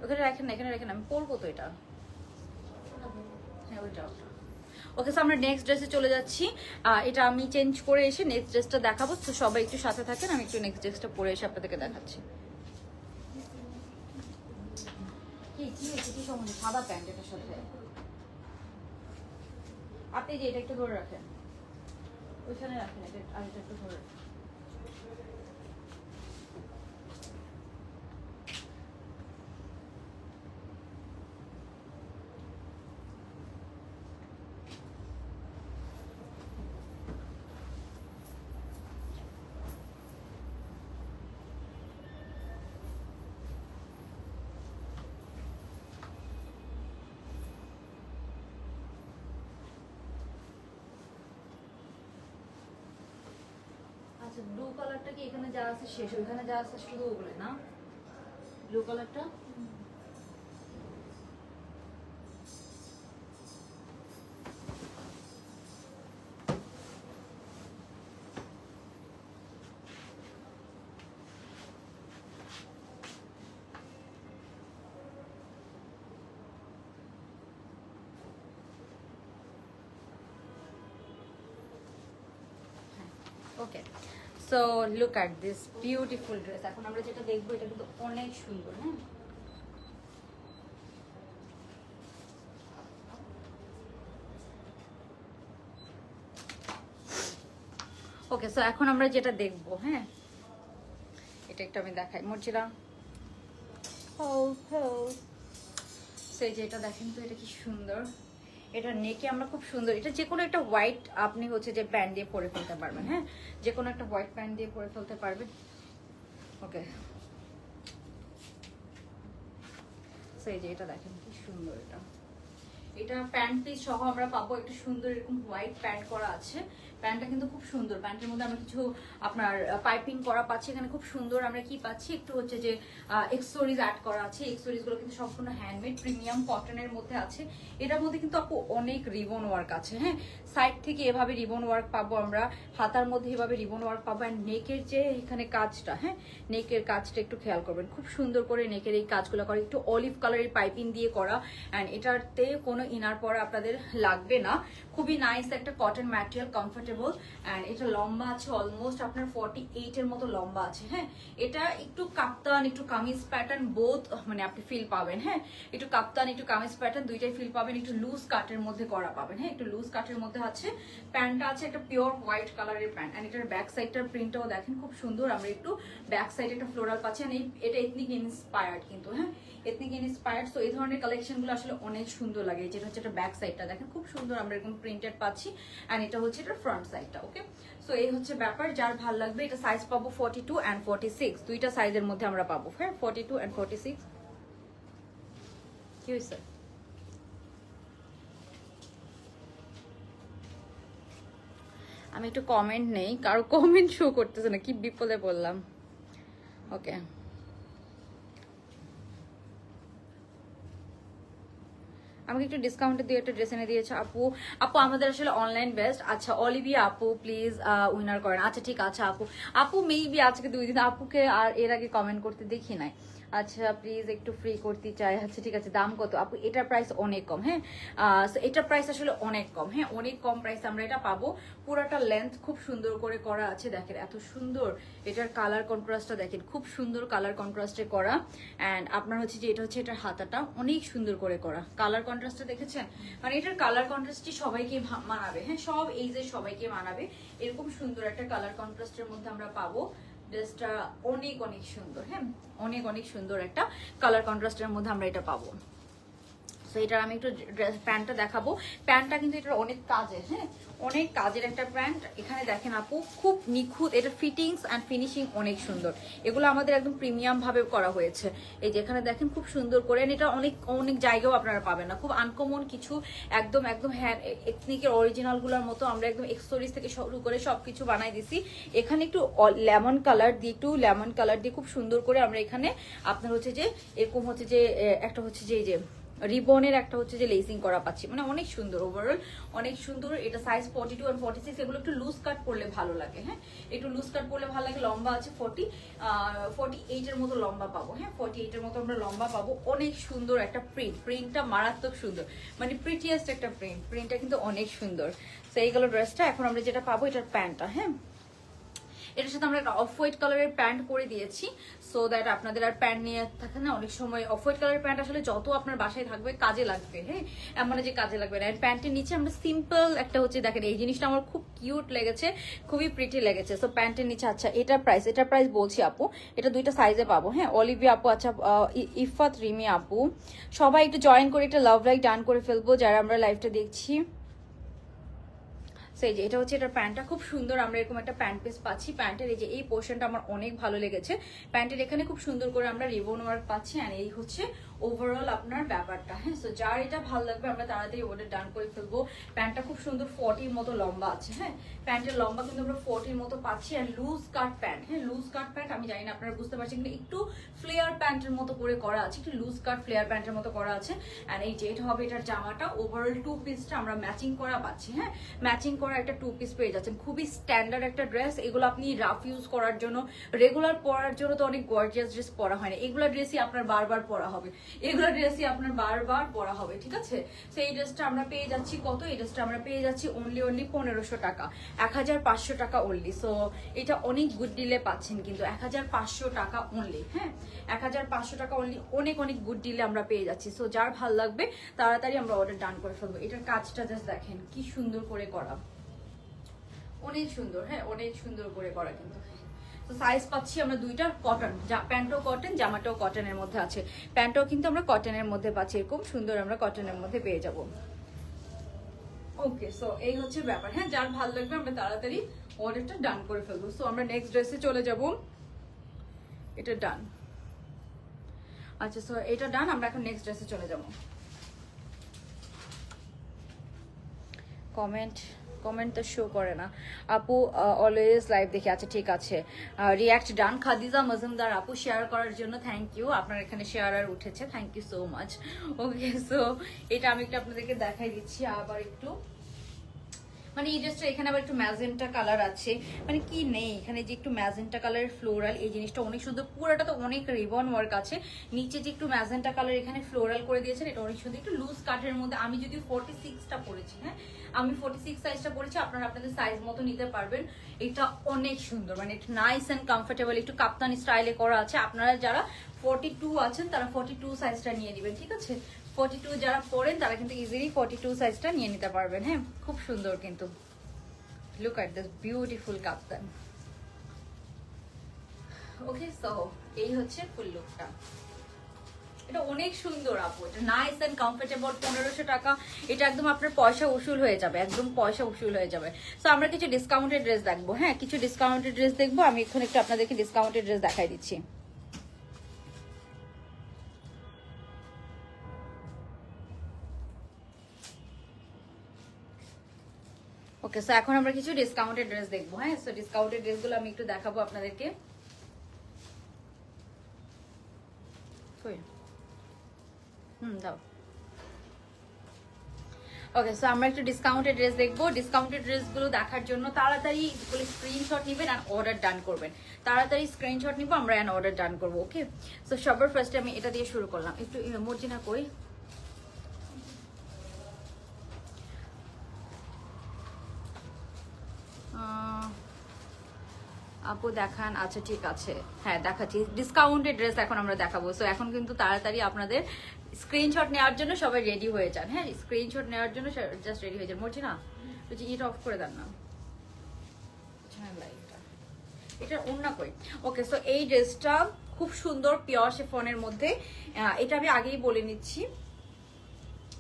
ওখানে রাখেন না, এখানে রাখেন, আমি পরবো তো এটা। হ্যাঁ ওইটা। ওকে, সো আমরা নেক্সট ড্রেসে চলে যাচ্ছি। এটা আমি চেঞ্জ করে এসে নেক্সট ড্রেসটা দেখাবো, তো সবাই একটু সাথে থাকেন, আমি একটু নেক্সট ড্রেসটা পরে এসে আপনাদেরকে দেখাচ্ছি। কি সমস্যা, সাদা প্যান্ট এটার সাথে। আপনি যে এটা একটু ধরে রাখেন, ওইখানে রাখেন, এটা আর এটা একটু ধরে। আচ্ছা ব্লু কালারটা কি এখানে যা আছে শেষ, ওখানে যা আছে শুধু ওগুলো না, ব্লু কালারটা। Okay, so look at this beautiful dress. এখন আমরা যেটা দেখবো এটা কিন্তু অনেক সুন্দর। হ্যাঁ ওকে, সো এখন আমরা যেটা দেখবো, হ্যাঁ এটা একটু আমি দেখাই মর্জিরা। সেই যে এটা দেখেন তো, এটা কি সুন্দর। এটা নেকে আমরা খুব সুন্দর, এটা যে কোনো একটা হোয়াইট আপনি হচ্ছে যে প্যান্ট দিয়ে পরে ফেলতে পারবেন। হ্যাঁ, যে কোনো একটা হোয়াইট প্যান্ট দিয়ে পরে ফেলতে পারবেন। ওকে, সেই যে এটা দেখেন কি সুন্দর। এটা প্যান্ট পিস সহ আমরা পাবো, একটা সুন্দর এরকম হোয়াইট প্যান্ট করা আছে। প্যান্টটা কিন্তু খুব সুন্দর, প্যান্টের মধ্যে আমরা কিছু আপনার পাইপিং করা পাচ্ছি এখানে, খুব সুন্দর। আমরা কি পাচ্ছি, একটু হচ্ছে যে এক্সেসরিজ অ্যাড করা আছে। এক্সেসরিজ গুলো কিন্তু সম্পূর্ণ হ্যান্ডমেড প্রিমিয়াম কটনের মধ্যে আছে। এটার মধ্যে কিন্তু আপু অনেক রিবন ওয়ার্ক আছে। হ্যাঁ, সাইড থেকে এভাবে রিবন ওয়ার্ক পাবো আমরা, হাতার মধ্যে এভাবে রিবন ওয়ার্ক পাবো। অ্যান্ড নেকের যে এখানে কাজটা, হ্যাঁ নেকের কাজটা একটু খেয়াল করবেন, খুব সুন্দর করে নেকের এই কাজগুলো করা, একটু অলিভ কালারের পাইপিং দিয়ে করা। অ্যান্ড এটাতে কোনো ইনার পরা আপনাদের লাগবে না। খুবই নাইস একটা কটন ম্যাটেরিয়াল, কমফোর্টেবল। অ্যান্ড এটা লম্বা আছে অলমোস্ট আপনার 48 এর মতো লম্বা আছে। হ্যাঁ, এটা একটু কাপ্তান একটু কামিজ প্যাটার্ন বোথ মানে আপনি ফিল পাবেন। হ্যাঁ, একটু কাপ্তান একটু কামিজ প্যাটার্ন দুইটাই ফিল পাবেন। একটু লুজ কাটের মধ্যে করা পাবেন। হ্যাঁ, একটু লুজ কাটের মধ্যে আছে। প্যান্টটা আছে একটা পিওর হোয়াইট কালারের প্যান্ট। অ্যান্ড এটার ব্যাক সাইডটার প্রিন্টটাও দেখেন খুব সুন্দর। আমরা একটু ব্যাক সাইডে একটা ফ্লোরাল পাচ্ছি। এটা এথনিক ইন্সপায়ার্ড কিন্তু। হ্যাঁ, এথনিক ইন্সপায়ার্ড। সো এই ধরনের কালেকশনগুলো আসলে অনেক সুন্দর লাগে। যেটা হচ্ছে এটা ব্যাক সাইডটা দেখেন খুব সুন্দর, আমরা এরকম প্রিন্টেড পাচ্ছি। অ্যান্ড এটা হচ্ছে এটা ফ্রন্ট সাইডটা। ওকে, সো এই হচ্ছে ব্যাপার। যার ভালো লাগবে, এটা সাইজ পাবো 42 অ্যান্ড 46, দুইটা সাইজের মধ্যে আমরা পাবো। হ্যাঁ, 42 অ্যান্ড 46। কি হয়েছে? আমি একটু কমেন্ট নেই, কারো কমেন্ট শো করতেছে না, কি বিপদে বললাম। ওকে, আমাকে একটু ডিসকাউন্টে দিয়ে একটা ড্রেস এনে দিয়েছে আপু। আপু আমাদের আসলে অনলাইন বেস্ট। আচ্ছা, অলিভিয়া আপু প্লিজ উইনার করেন। আচ্ছা ঠিক আছে আপু। আপু মেবি আজকে 2 দিন, আপুকে আর এর আগে কমেন্ট করতে দেখি নাই। আচ্ছা প্লিজ একটু ফ্রি করতে চাই। আচ্ছা ঠিক আছে, দাম কত আপু? এটার প্রাইস অনেক কম। হ্যাঁ, এটার প্রাইস আসলে অনেক কম। হ্যাঁ, অনেক কম প্রাইস আমরা এটা পাবো। পুরাটা লেন্থ খুব সুন্দর করে করা আছে, দেখেন এত সুন্দর। এটার কালার কন্ট্রাস্টটা দেখেন, খুব সুন্দর কালার কন্ট্রাস্টে করা। অ্যান্ড আপনার হচ্ছে যে এটা হচ্ছে এটার হাতাটা অনেক সুন্দর করে করা। কালার কন্ট্রাস্টটা দেখেছেন, মানে এটার কালার কন্ট্রাস্টটি সবাইকে মানাবে। হ্যাঁ, সব এইজের সবাইকে মানাবে। এরকম সুন্দর একটা কালার কন্ট্রাস্টের মধ্যে আমরা পাবো। ড্রেসটা অনেক অনেক সুন্দর। হ্যাঁ, অনেক অনেক সুন্দর একটা কালার কন্ট্রাস্টের মধ্যে আমরা এটা পাবো। সো এটার আমি একটু প্যান্টটা দেখাবো। প্যান্টটা কিন্তু এটা অনেক কাজের। হ্যাঁ, অনেক কাজের একটা প্যান্ট। এখানে দেখেন আপু খুব নিখুঁত, এটা ফিটিংস অ্যান্ড ফিনিশিং অনেক সুন্দর। এগুলো আমাদের একদম প্রিমিয়াম ভাবে করা হয়েছে। এই যে এখানে দেখেন খুব সুন্দর করে। এটা অনেক অনেক জায়গাও আপনারা পাবেন না, খুব আনকমন কিছু। একদম একদম হ্যান্ড এথনিকের অরিজিনালগুলোর মতো আমরা একদম এক্সেসরিজ থেকে শুরু করে সবকিছু বানাই দিছি। এখানে একটু লেমন কালার দিয়ে খুব সুন্দর করে আমরা এখানে আপনার হচ্ছে যে এরকম হচ্ছে যে একটা হচ্ছে যে এই যে রিবনের একটা হচ্ছে যে লেসিং করা পাচ্ছি, মানে অনেক সুন্দর। ওভারঅল অনেক সুন্দর। এটা সাইজ 42 আর 46। এগুলো একটু লুজ কাট পরলে ভালো লাগে। হ্যাঁ, একটু লুজ কাট পরলে ভালো লাগে। লম্বা আছে 48 এর মতো লম্বা পাবো। হ্যাঁ, 48 এর মতো আমরা লম্বা পাবো। অনেক সুন্দর একটা প্রিন্টটা মারাত্মক সুন্দর, মানে প্রিটিয়েস্ট একটা প্রিন্টটা কিন্তু অনেক সুন্দর। তো এইগুলো ড্রেসটা। এখন আমরা যেটা পাবো এটার প্যান্টটা। হ্যাঁ, এটার সাথে আমরা একটা অফ হোয়াইট কালারের প্যান্ট করে দিয়েছি, সো দ্যাট আপনাদের আর প্যান্ট নিয়ে থাকে না। অনেক সময় অফ হোয়াইট কালারের প্যান্ট আসলে যত আপনার বাসায় থাকবে কাজে লাগবে। হ্যাঁ, এমন যে কাজে লাগবে না। প্যান্টের নিচে আমরা সিম্পল একটা হচ্ছে দেখেন, এই জিনিসটা আমার খুব কিউট লেগেছে, খুবই প্রিটি লেগেছে। সো প্যান্টের নিচে। আচ্ছা এটার প্রাইস বলছি আপু, এটা দুইটা সাইজে পাবো। হ্যাঁ, অলিভিয়া আপু, আচ্ছা ইফাত রিমি আপু, সবাই একটু জয়েন করে একটা লাভ লাইক ডান করে ফেলবো যারা আমরা লাইভটা দেখছি। সেই যে এটা হচ্ছে এটার প্যান্টটা খুব সুন্দর। আমরা এরকম একটা প্যান্ট পিস পাচ্ছি। প্যান্টের এই যে এই পোর্শনটা আমার অনেক ভালো লেগেছে। প্যান্টের এখানে খুব সুন্দর করে আমরা রিবন ওয়ার্ক পাচ্ছি। আর এই হচ্ছে ওভারঅল আপনার ব্যাপারটা। হ্যাঁ, সো যার এটা ভালো লাগবে আমরা তাড়াতাড়ি অর্ডার ডান করে ফেলবো। প্যান্টটা খুব সুন্দর 40 মতো লম্বা আছে। হ্যাঁ, প্যান্টের লম্বা কিন্তু আমরা 40 মতো পাচ্ছি। আর লুজ কাট প্যান্ট। হ্যাঁ, লুজ কাট প্যান্ট। আমি জানি না আপনারা বুঝতে পারছেন, কিন্তু একটু ফ্লেয়ার প্যান্টের মতো করে করা আছে, একটু লুজ কাট ফ্লেয়ার প্যান্টের মতো করা আছে। আর এই যে এটা হবে এটার জামাটা। ওভারঅল 2 পিসটা আমরা ম্যাচিং করা পাচ্ছি। হ্যাঁ, ম্যাচিং করা একটা 2 পিস পেয়ে যাচ্ছেন। খুবই স্ট্যান্ডার্ড একটা ড্রেস। এগুলো আপনি রাফ ইউজ করার জন্য, রেগুলার পরার জন্য তো অনেক গর্জিয়াস ড্রেস পরা হয় না। এগুলো ড্রেসই আপনার বারবার পরা হবে, এগুলো ড্রেসই আপনার বারবার পরা হবে। ঠিক আছে, তো এই ড্রেসটা আমরা পেয়ে যাচ্ছি কত? এই ড্রেসটা আমরা পেয়ে যাচ্ছি অনলি 1500 টাকা, 1500 টাকা অনলি। সো এটা অনেক গুড ডিলে পাচ্ছেন কিন্তু, 1500 টাকা অনলি। হ্যাঁ, 1500 টাকা অনলি, অনেক অনেক গুড ডিলে আমরা পেয়ে যাচ্ছি। সো যার ভাল লাগবে তাড়াতাড়ি আমরা অর্ডার ডান করে ফেলবো। এটার কাজটা জাস্ট দেখেন কি সুন্দর করে করা, অনেক সুন্দর। হ্যাঁ, অনেক সুন্দর করে করা কিন্তু। তো সাইজ পাচ্ছি আমরা দুইটা কটন, প্যান্টও কটন জামাটাও কটনের মধ্যে আছে, প্যান্টও কিন্তু আমরা কটনের মধ্যে পাচ্ছি, এরকম সুন্দর আমরা কটনের মধ্যে পেয়ে যাব। ওকে, সো এই হচ্ছে ব্যাপার। হ্যাঁ, যার ভালো লাগবে আমরা তাড়াতাড়ি অর্ডারটা ডান করে ফেলবো। সো আমরা নেক্সট ড্রেসে চলে যাব। এটা ডান। আচ্ছা, সো এটা ডান, আমরা এখন নেক্সট ড্রেসে চলে যাব। কমেন্ট তো শো করে না আপু, অলওয়েজ লাইভ দেখি। আচ্ছা ঠিক আছে, রিয়াক্ট ডান। খাদিজা মজুমদার আপু শেয়ার করার জন্য থ্যাংক ইউ, আপনার এখানে শেয়ার আর উঠেছে, thank you so much. Okay, so এটা আমি একটু আপনাদেরকে দেখাই দিচ্ছি আবার একটু, মানে এই ড্রেসটা এখানে আবার একটু ম্যাজেন্টা কালার আছে, মানে কি নেই এখানে যে একটু ম্যাজেন্টা কালারের ফ্লোরাল, এই জিনিসটা অনেক সুন্দর, পুরোটা তো অনেক রিবন ওয়ার্ক আছে, নিচে যে একটু ম্যাজেন্টা কালার এখানে ফ্লোরাল করে দিয়েছেন, এটা অনেক সুন্দর, একটু লুজ কাটের মধ্যে। আমি যদি 46টা পরেছি, হ্যাঁ আমি 46 সাইজটা পরেছি, আপনারা আপনাদের সাইজ মতো নিতে পারবেন। এটা অনেক সুন্দর, মানে এটা নাইস অ্যান্ড কমফোর্টেবল, একটু কাপ্তানি স্টাইলে করা আছে। আপনারা যারা 42 আছেন তারা 42 সাইজটা নিয়ে নেবেন, ঠিক আছে? 42 যারা পরেন তারা কিন্তু ইজিলি 42 সাইজটা নিয়ে নিতে পারবেন। হ্যাঁ, খুব সুন্দর কিন্তু। Look at this beautiful Kaptan. Okay, so এই হচ্ছে ফুল লুকটা। এটা অনেক সুন্দর আপু, এটা নাইস এন্ড কমফোর্টেবল। 1500 টাকা, এটা একদম আপনার পয়সা উসুল হয়ে যাবে, একদম পয়সা উসুল হয়ে যাবে। সো আমরা কিছু ডিসকাউন্টেড ড্রেস দেখবো। হ্যাঁ, কিছু ডিসকাউন্টেড ড্রেস দেখবো। আমি এখন একটু আপনাদেরকে ডিসকাউন্টেড ড্রেস দেখাই দিচ্ছি। ওকে, সো এখন আমরা কিছু ডিসকাউন্টেড ড্রেস দেখবো। হ্যাঁ, সো ডিসকাউন্টেড ড্রেসগুলো আমি একটু দেখাবো আপনাদেরকে। দাও। ওকে, সো আমরা একটু ডিসকাউন্টেড ড্রেস দেখবো। ডিসকাউন্টেড ড্রেসগুলো দেখার জন্য তাড়াতাড়ি স্ক্রিনশট নেবেন আর অর্ডার ডান করবেন। তাড়াতাড়ি স্ক্রিনশট নিবো আমরা অ্যান্ড অর্ডার ডান করবো। ওকে, সো সবার ফার্স্টে আমি এটা দিয়ে শুরু করলাম। একটু মর্জিনা কই, আপু দেখান। আচ্ছা ঠিক আছে, হ্যাঁ দেখাচ্ছি। ডিসকাউন্টেড ড্রেস এখন আমরা দেখাবো। সো এখন কিন্তু তাড়াতাড়ি আপনাদের স্ক্রিনশট নেওয়ার জন্য সবাই রেডি হয়ে যান। হ্যাঁ, স্ক্রিনশট নেওয়ার জন্য জাস্ট রেডি হয়ে যান। মরছি না, এটা অফ করে দেন না, এটা অন্য কই। ওকে, সো এই ড্রেসটা খুব সুন্দর পিওর শিফনের মধ্যে। এটা আমি আগেই বলে নিচ্ছি,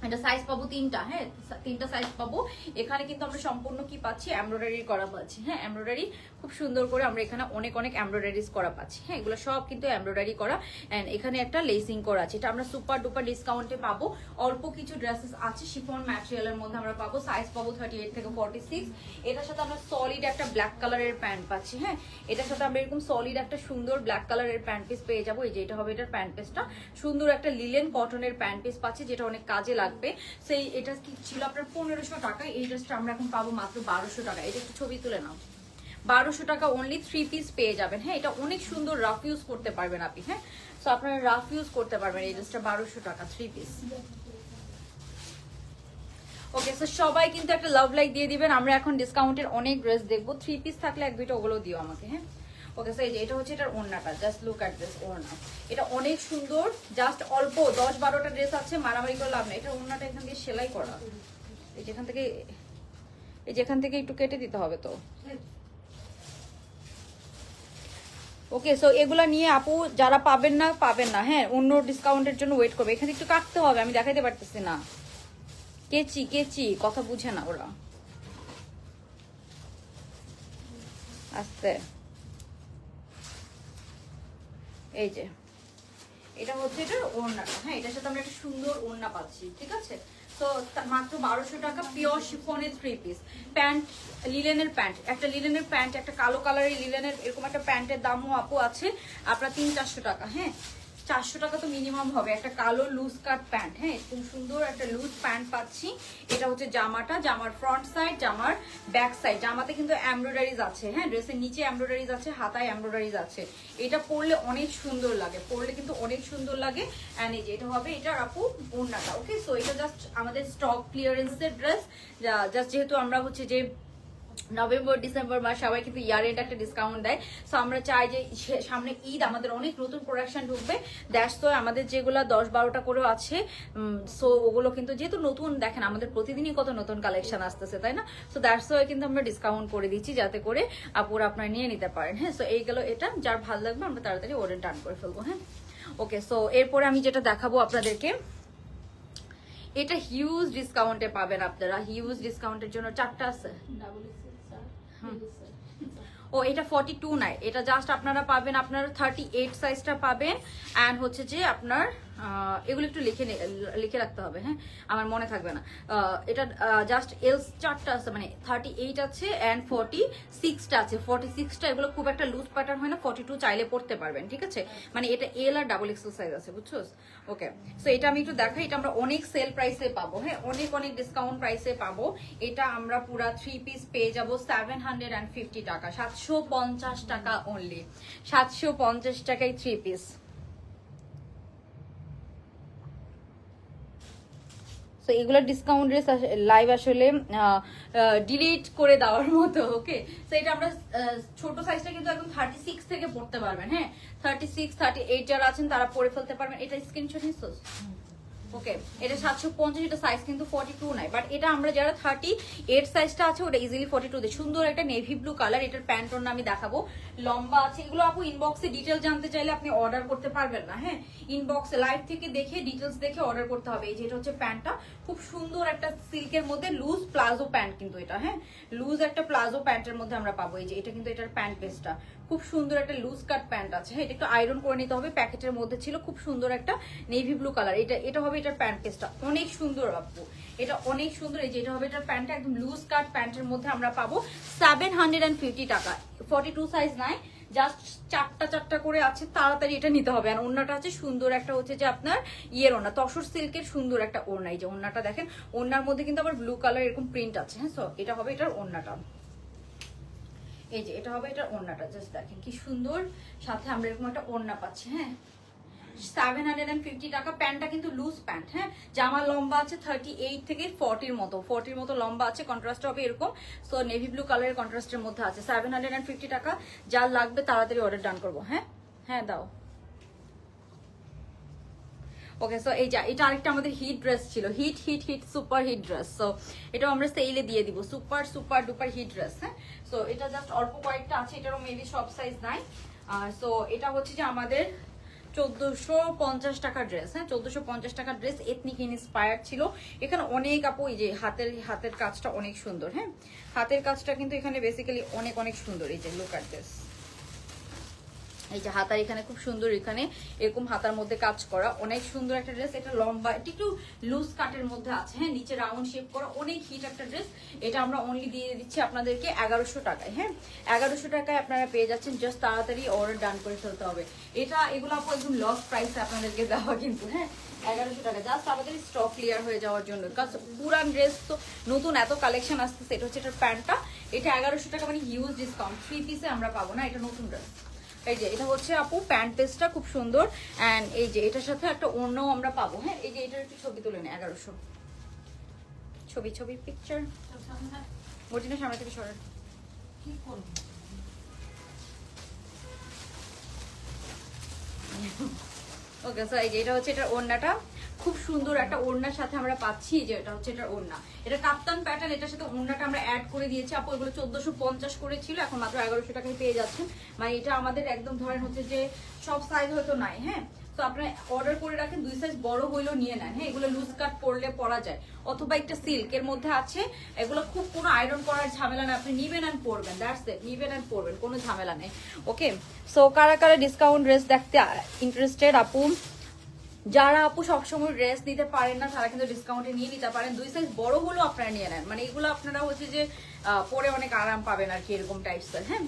এটা সাইজ পাবো তিনটা। হ্যাঁ, তিনটা সাইজ পাবো। এখানে কিন্তু আমরা সম্পূর্ণ কি পাচ্ছি, এমব্রয়ডারি করা পাচ্ছি। হ্যাঁ, এমব্রয়ডারি খুব সুন্দর করে আমরা এখানে অনেক অনেক এমব্রয়ডারিজ করা পাচ্ছি। হ্যাঁ, এগুলো সব কিন্তু এমব্রয়ডারি করা, এন্ড এখানে একটা লেসিং করা আছে। এটা আমরা সুপার ডুপার ডিসকাউন্টে পাবো। অল্প কিছু ড্রেসেস আছে শিফন ম্যাটেরিয়ালের মধ্যে আমরা পাবো। সাইজ পাবো 38 থেকে 46। এটার সাথে আমরা সলিড একটা ব্ল্যাক কালারের প্যান্ট পাচ্ছি। হ্যাঁ, এটার সাথে আমরা এরকম সলিড একটা সুন্দর ব্ল্যাক কালারের প্যান্ট পিস পেয়ে যাবো। এই যে এটা হবে এটার প্যান্ট পিসটা, সুন্দর একটা লিলেন কটনের প্যান্ট পিস পাচ্ছি, যেটা অনেক কাজে লাগবে। সেই এটা কি ছিল আপনার 1500 টাকা, এই ড্রেসটা আমরা এখন পাবো মাত্র 1200 টাকা। এটা একটু ছবি তুলে নাও। 1200 টাকা অনলি 3 পিস পেয়ে যাবেন। হ্যাঁ, এটা অনেক সুন্দর, রাফ ইউজ করতে পারবেন আপনি। হ্যাঁ, সো আপনারা রাফ ইউজ করতে পারবেন এই ড্রেসটা 1200 টাকা 3 পিস। ওকে, সো সবাই কিন্তু একটা লাভ লাইক দিয়ে দিবেন। আমরা এখন ডিসকাউন্টের অনেক ড্রেস দেখবো। 3 পিস থাকলে এক দুইটা ওগুলো দিও আমাকে। হ্যাঁ, ওকে, সো এই যে এটা হচ্ছে এটার ওড়নাটা, জাস্ট লুক এট দিস ওড়না। এটা অনেক সুন্দর, জাস্ট অল্প 10-12টা ড্রেস আছে, মারামারি করে লাভ নেই। এটা ওড়নাটা এখান দিয়ে সেলাই করা, এই যেখান থেকে একটু কেটে দিতে হবে তো। ওকে, সো এগুলা নিয়ে আপু যারা পাবেন না। হ্যাঁ, অন্য ডিসকাউন্টের জন্য ওয়েট করবে। এখানে একটু কাটতে হবে, আমি দেখাইতে পারতেছি না। কেচি কথা বুঝে না ওরা। আস্তে, এই যে এটা হচ্ছে এটার ওড়নাটা। হ্যাঁ, এটার সাথে আমরা একটা সুন্দর ওড়না পাচ্ছি, ঠিক আছে? তো মাত্র 1200 টাকা পিওর শিফনের 3 পিস প্যান্ট, লিলেনের প্যান্ট, একটা লিলেনের প্যান্ট, একটা কালো কালারের লিলেনের এরকম একটা প্যান্টের দামও আপু আছে আপনার 300-400 টাকা। হ্যাঁ, 400 টাকা তো মিনিমাম হবে। একটা কালো লুজ কাট প্যান্ট, হ্যাঁ খুব সুন্দর একটা লুজ প্যান্ট পাচ্ছি। এটা হচ্ছে জামাটা, জামার ফ্রন্ট সাইড, জামার ব্যাক সাইড। জামাতে কিন্তু এমব্রয়ডারিজ আছে। হ্যাঁ, ড্রেসের নিচে এমব্রয়ডারিজ আছে, হাতায় এমব্রয়ডারিজ আছে। এটা পরলে অনেক সুন্দর লাগে, পরলে কিন্তু অনেক সুন্দর লাগে। এন্ড এই যে এটা হবে এটার আপু ওড়নাটা। ওকে, সো এটা জাস্ট আমাদের স্টক ক্লিয়ারেন্সের ড্রেস। জাস্ট যেহেতু আমরা হচ্ছে যে নভেম্বর ডিসেম্বর মাস সবাই কিন্তু ইয়ার এন্ড একটা ডিসকাউন্ট দেয়। সো আমরা চাই যে সামনে ঈদ আমাদের অনেক নতুন প্রোডাকশন ঢুকবে, দ্যাটস তো আমাদের যেগুলো 10-12টা করেও আছে। সো ওগুলো কিন্তু যেহেতু নতুন, দেখেন আমাদের প্রতিদিনই কত নতুন কালেকশন আসতেছে, তাই না? সো দ্যাটস ওয়াই কিন্তু আমরা ডিসকাউন্ট করে দিচ্ছি যাতে করে আপুরা আপনারা নিয়ে নিতে পারেন। হ্যাঁ, সো এইগুলো এটা যার ভালো লাগবে আমরা তাড়াতাড়ি অর্ডার ডান করে ফেলবো। হ্যাঁ, ওকে। সো এরপরে আমি যেটা দেখাবো আপনাদেরকে, এটা হিউজ ডিসকাউন্টে পাবেন আপনারা। হিউজ ডিসকাউন্টের জন্য 4টা আছে। ও এটা 42 নাই, এটা জাস্ট আপনারা পাবেন, আপনারা 38 সাইজটা পাবেন। অ্যান্ড হচ্ছে যে আপনার এগুলো একটু লিখে রাখতে হবে, হ্যাঁ, আমার মনে থাকবে না। এটা জাস্ট এলস 4টা আছে, মানে 38 আছে অ্যান্ড 46টা আছে। 46টা এগুলো খুব একটা লুজ প্যাটার্ন হয় না, 42 চাইলে পড়তে পারবেন, ঠিক আছে? মানে এটা এল আর ডাবল এক্সেল সাইজ আছে, বুঝছো? ওকে, সো এটা আমি একটু দেখাই। এটা আমরা অনেক সেল প্রাইসে পাবো, হ্যাঁ, অনেক অনেক ডিসকাউন্ট প্রাইসে পাবো। এটা আমরা পুরা 3 পিস পেয়ে যাবো 750 টাকা, 750 টাকা অনলি, 750 টাকায় 3 পিস। তো এগুলো ডিসকাউন্ট রেস লাইভ আসলে ডিলিট করে দেওয়ার মতো। ওকে, তো এটা আমরা ছোট সাইজটা কিন্তু একদম 36 থেকে পড়তে পারবেন। হ্যাঁ, 36 38 যারা আছেন তারা পরে ফেলতে পারবেন। এটা স্ক্রিনশট নিচ্ছো? ওকে, এটা 750, এটা সাইজ কিন্তু 42 নাই, বাট এটা আমরা যারা 38 সাইজটা আছে ওটা ইজিলি 42 দেয়। সুন্দর একটা নেভি ব্লু কালার, এটার প্যান্ট ওর আমি দেখাবো, লম্বা আছে। এগুলো আপু ইনবক্সে ডিটেল জানতে চাইলে আপনি অর্ডার করতে পারবেন না। হ্যাঁ, ইনবক্সে লাইভ থেকে দেখে ডিটেলস দেখে অর্ডার করতে হবে। এই যে এটা হচ্ছে প্যান্টটা, খুব সুন্দর একটা সিল্কের মধ্যে লুজ প্লাজো প্যান্ট কিন্তু এটা। হ্যাঁ, লুজ একটা প্লাজো প্যান্টের মধ্যে আমরা পাবো। এই যে এটা কিন্তু এটার প্যান্ট পেসটা খুব সুন্দর একটা লুজ কাট প্যান্ট আছে। হ্যাঁ, এটা একটু আয়রন করে নিতে হবে, প্যাকেটের মধ্যে ছিল। খুব সুন্দর একটা নেভি ব্লু কালার, এটা হবে এটার প্যান্ট পেসটা, অনেক সুন্দর আপু, এটা অনেক সুন্দর। এই যে এটা হবে এটার প্যান্টটা, একদম লুজ কাট প্যান্টের মধ্যে আমরা পাবো 750 টাকা। 42 সাইজ নাই, জাস্ট 4টা করে আছে, তাড়াতাড়ি এটা নিতে হবে। আর ওড়নাটা আছে সুন্দর একটা, হচ্ছে যে আপনার ইয়ের ওড়না, তসর সিল্কের সুন্দর একটা ওড়না। এই যে ওড়নাটা দেখেন, ওড়নার মধ্যে কিন্তু আবার ব্লু কালার এরকম প্রিন্ট আছে। হ্যাঁ, সো এটা হবে এটার ওড়নাটা। এই যে এটা হবে এটার ওড়নাটা, জাস্ট দেখেন কি সুন্দর, সাথে আমরা এরকম একটা ওড়না পাচ্ছি। হ্যাঁ, 750 টাকা। প্যান্টটা কিন্তু লুজ প্যান্ট। হ্যাঁ, জামা লম্বা আছে 38 থেকে 40 মতো লম্বা আছে। কন্ট্রাস্ট হবে এরকম, সো নেভি ব্লু কালারের কন্ট্রাস্টের মধ্যে আছে। 750 টাকা, যার লাগবে তাড়াতাড়ি অর্ডার ডান করবো। হ্যাঁ হ্যাঁ, দাও। ওকে, সো এই যে এটা আরেকটা আমাদের হিট ড্রেস ছিল, hit super hit dress. So এটাও আমরা সেলে দিয়ে দিব, সুপার ডুপার হিট ড্রেস। হ্যাঁ, সো এটা জাস্ট অল্প কয়েকটা আছে, এটারও মেবি সব সাইজ নাই। সো এটা হচ্ছে যে আমাদের 1450 টাকার ড্রেস। হ্যাঁ, 1450 টাকার ড্রেস, এথনিক ইন্সপায়ার্ড ছিল। এখানে অনেক আপু, এই যে হাতের কাজটা অনেক সুন্দর। হ্যাঁ, হাতের কাজটা কিন্তু এখানে বেসিক্যালি অনেক সুন্দর। এই যে লুক অ্যাট দিস, এই যে হাতার এখানে খুব সুন্দর, এখানে এরকম হাতার মধ্যে কাজ করা, অনেক সুন্দর একটা ড্রেস। এটা লম্বা, এটা একটু লুজ কাটের মধ্যে আছে। হ্যাঁ, নিচে রাউন্ড শেপ করা, অনেক হিট একটা ড্রেস। এটা আমরা অনলি দিয়ে দিচ্ছি আপনাদেরকে 1100 টাকায়। হ্যাঁ, 1100 টাকায় আপনারা পেয়ে যাচ্ছেন। জাস্ট তাড়াতাড়ি অর্ডার ডান করে ফেলতে হবে। এগুলো আপু একদম লস প্রাইসে আপনাদেরকে দেওয়া কিন্তু। হ্যাঁ, 1100 টাকা, জাস্ট আমাদের স্টক ক্লিয়ার হয়ে যাওয়ার জন্য। কারণ পুরান ড্রেস তো নতুন এত কালেকশন আসতেছে। এটা হচ্ছে এটার প্যান্টটা, এটা 1100 টাকা, মানে হিউজ ডিসকাউন্ট। 3 পিসে আমরা পাবো না, এটা নতুন ড্রেস। এই যে এটা হচ্ছে আপু প্যান্ট পেসটা খুব সুন্দর। এন্ড এই যে এটার সাথে একটা ওড়নাও আমরা পাবো। হ্যাঁ, এই যে এটার একটু ছবি তুলে নে, 1100 ছবি পিকচার। মর্জিনা সামনে থেকে সরে। ওকে, সো এই যে এটা হচ্ছে এটার ওড়নাটা, খুব সুন্দর একটা ওড়নার সাথে আমরা পাচ্ছি। যে এটা হচ্ছে এটার ওড়না, এটা কাপ্তান প্যাটার্ন, এটার সাথে ওড়নাটা আমরা অ্যাড করে দিয়েছি। আপু এগুলো 1450 করে ছিল, এখন মাত্র 1100 টাকায় পেয়ে যাচ্ছেন। মানে এটা আমাদের একদম ধরেন হচ্ছে যে সব সাইজ হয়তো নাই। হ্যাঁ, তো আপনারা অর্ডার করে রাখেন, 2 সাইজ বড় হইলেও নিয়ে নেন। হ্যাঁ, এগুলো লুজ কাট পরলে পরা যায়, অথবা একটা সিল্কের মধ্যে আছে। এগুলো খুব কোনো আয়রন করার ঝামেলা নেই, আপনি নিবেন অ্যান্ড পরবেন, দ্যাটস ইট, নিবেন অ্যান্ড পরবেন, কোনো ঝামেলা নেই। ওকে, সো কারা ডিসকাউন্ট ড্রেস দেখতে ইন্টারেস্টেড আপু, যারা আপু সবসময় ড্রেস নিতে পারেন না তারা কিন্তু ডিসকাউন্টে নিয়ে নিতে পারেন। 2 সাইজ বড় হলেও আপনারা নিয়ে নেন, মানে এগুলো আপনারা হচ্ছে যে পরে অনেক আরাম পাবেন আর কি, এরকম টাইপসের। হ্যাঁ,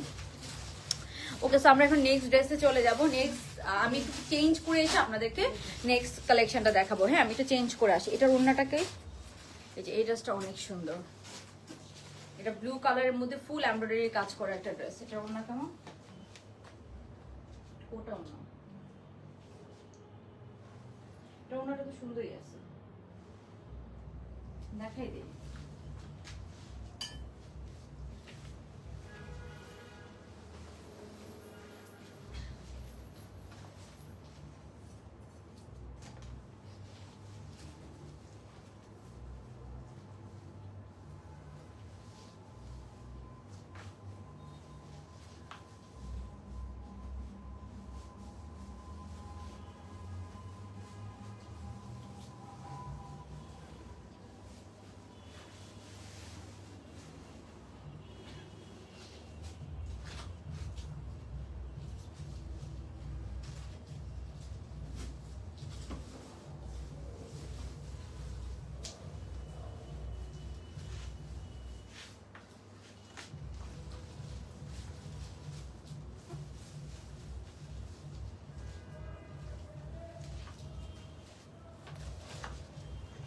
ওকে, সো আমরা এখন নেক্সট ড্রেসে চলে যাব। নেক্সট আমি একটু চেঞ্জ করে এসে আপনাদেরকে নেক্সট কালেকশনটা দেখাবো। হ্যাঁ, আমি একটু চেঞ্জ করে আসি। এটার ওড়নাটাকে, এই যে এই ড্রেসটা অনেক সুন্দর, এটা ব্লু কালারের মধ্যে ফুল এমব্রয়ডারি কাজ করা একটা ড্রেস। এটার ওড়না কেমন? ওটা ওড়না, এটা ওড়নাটা তো সুন্দরই আছে, দেখাই দিই।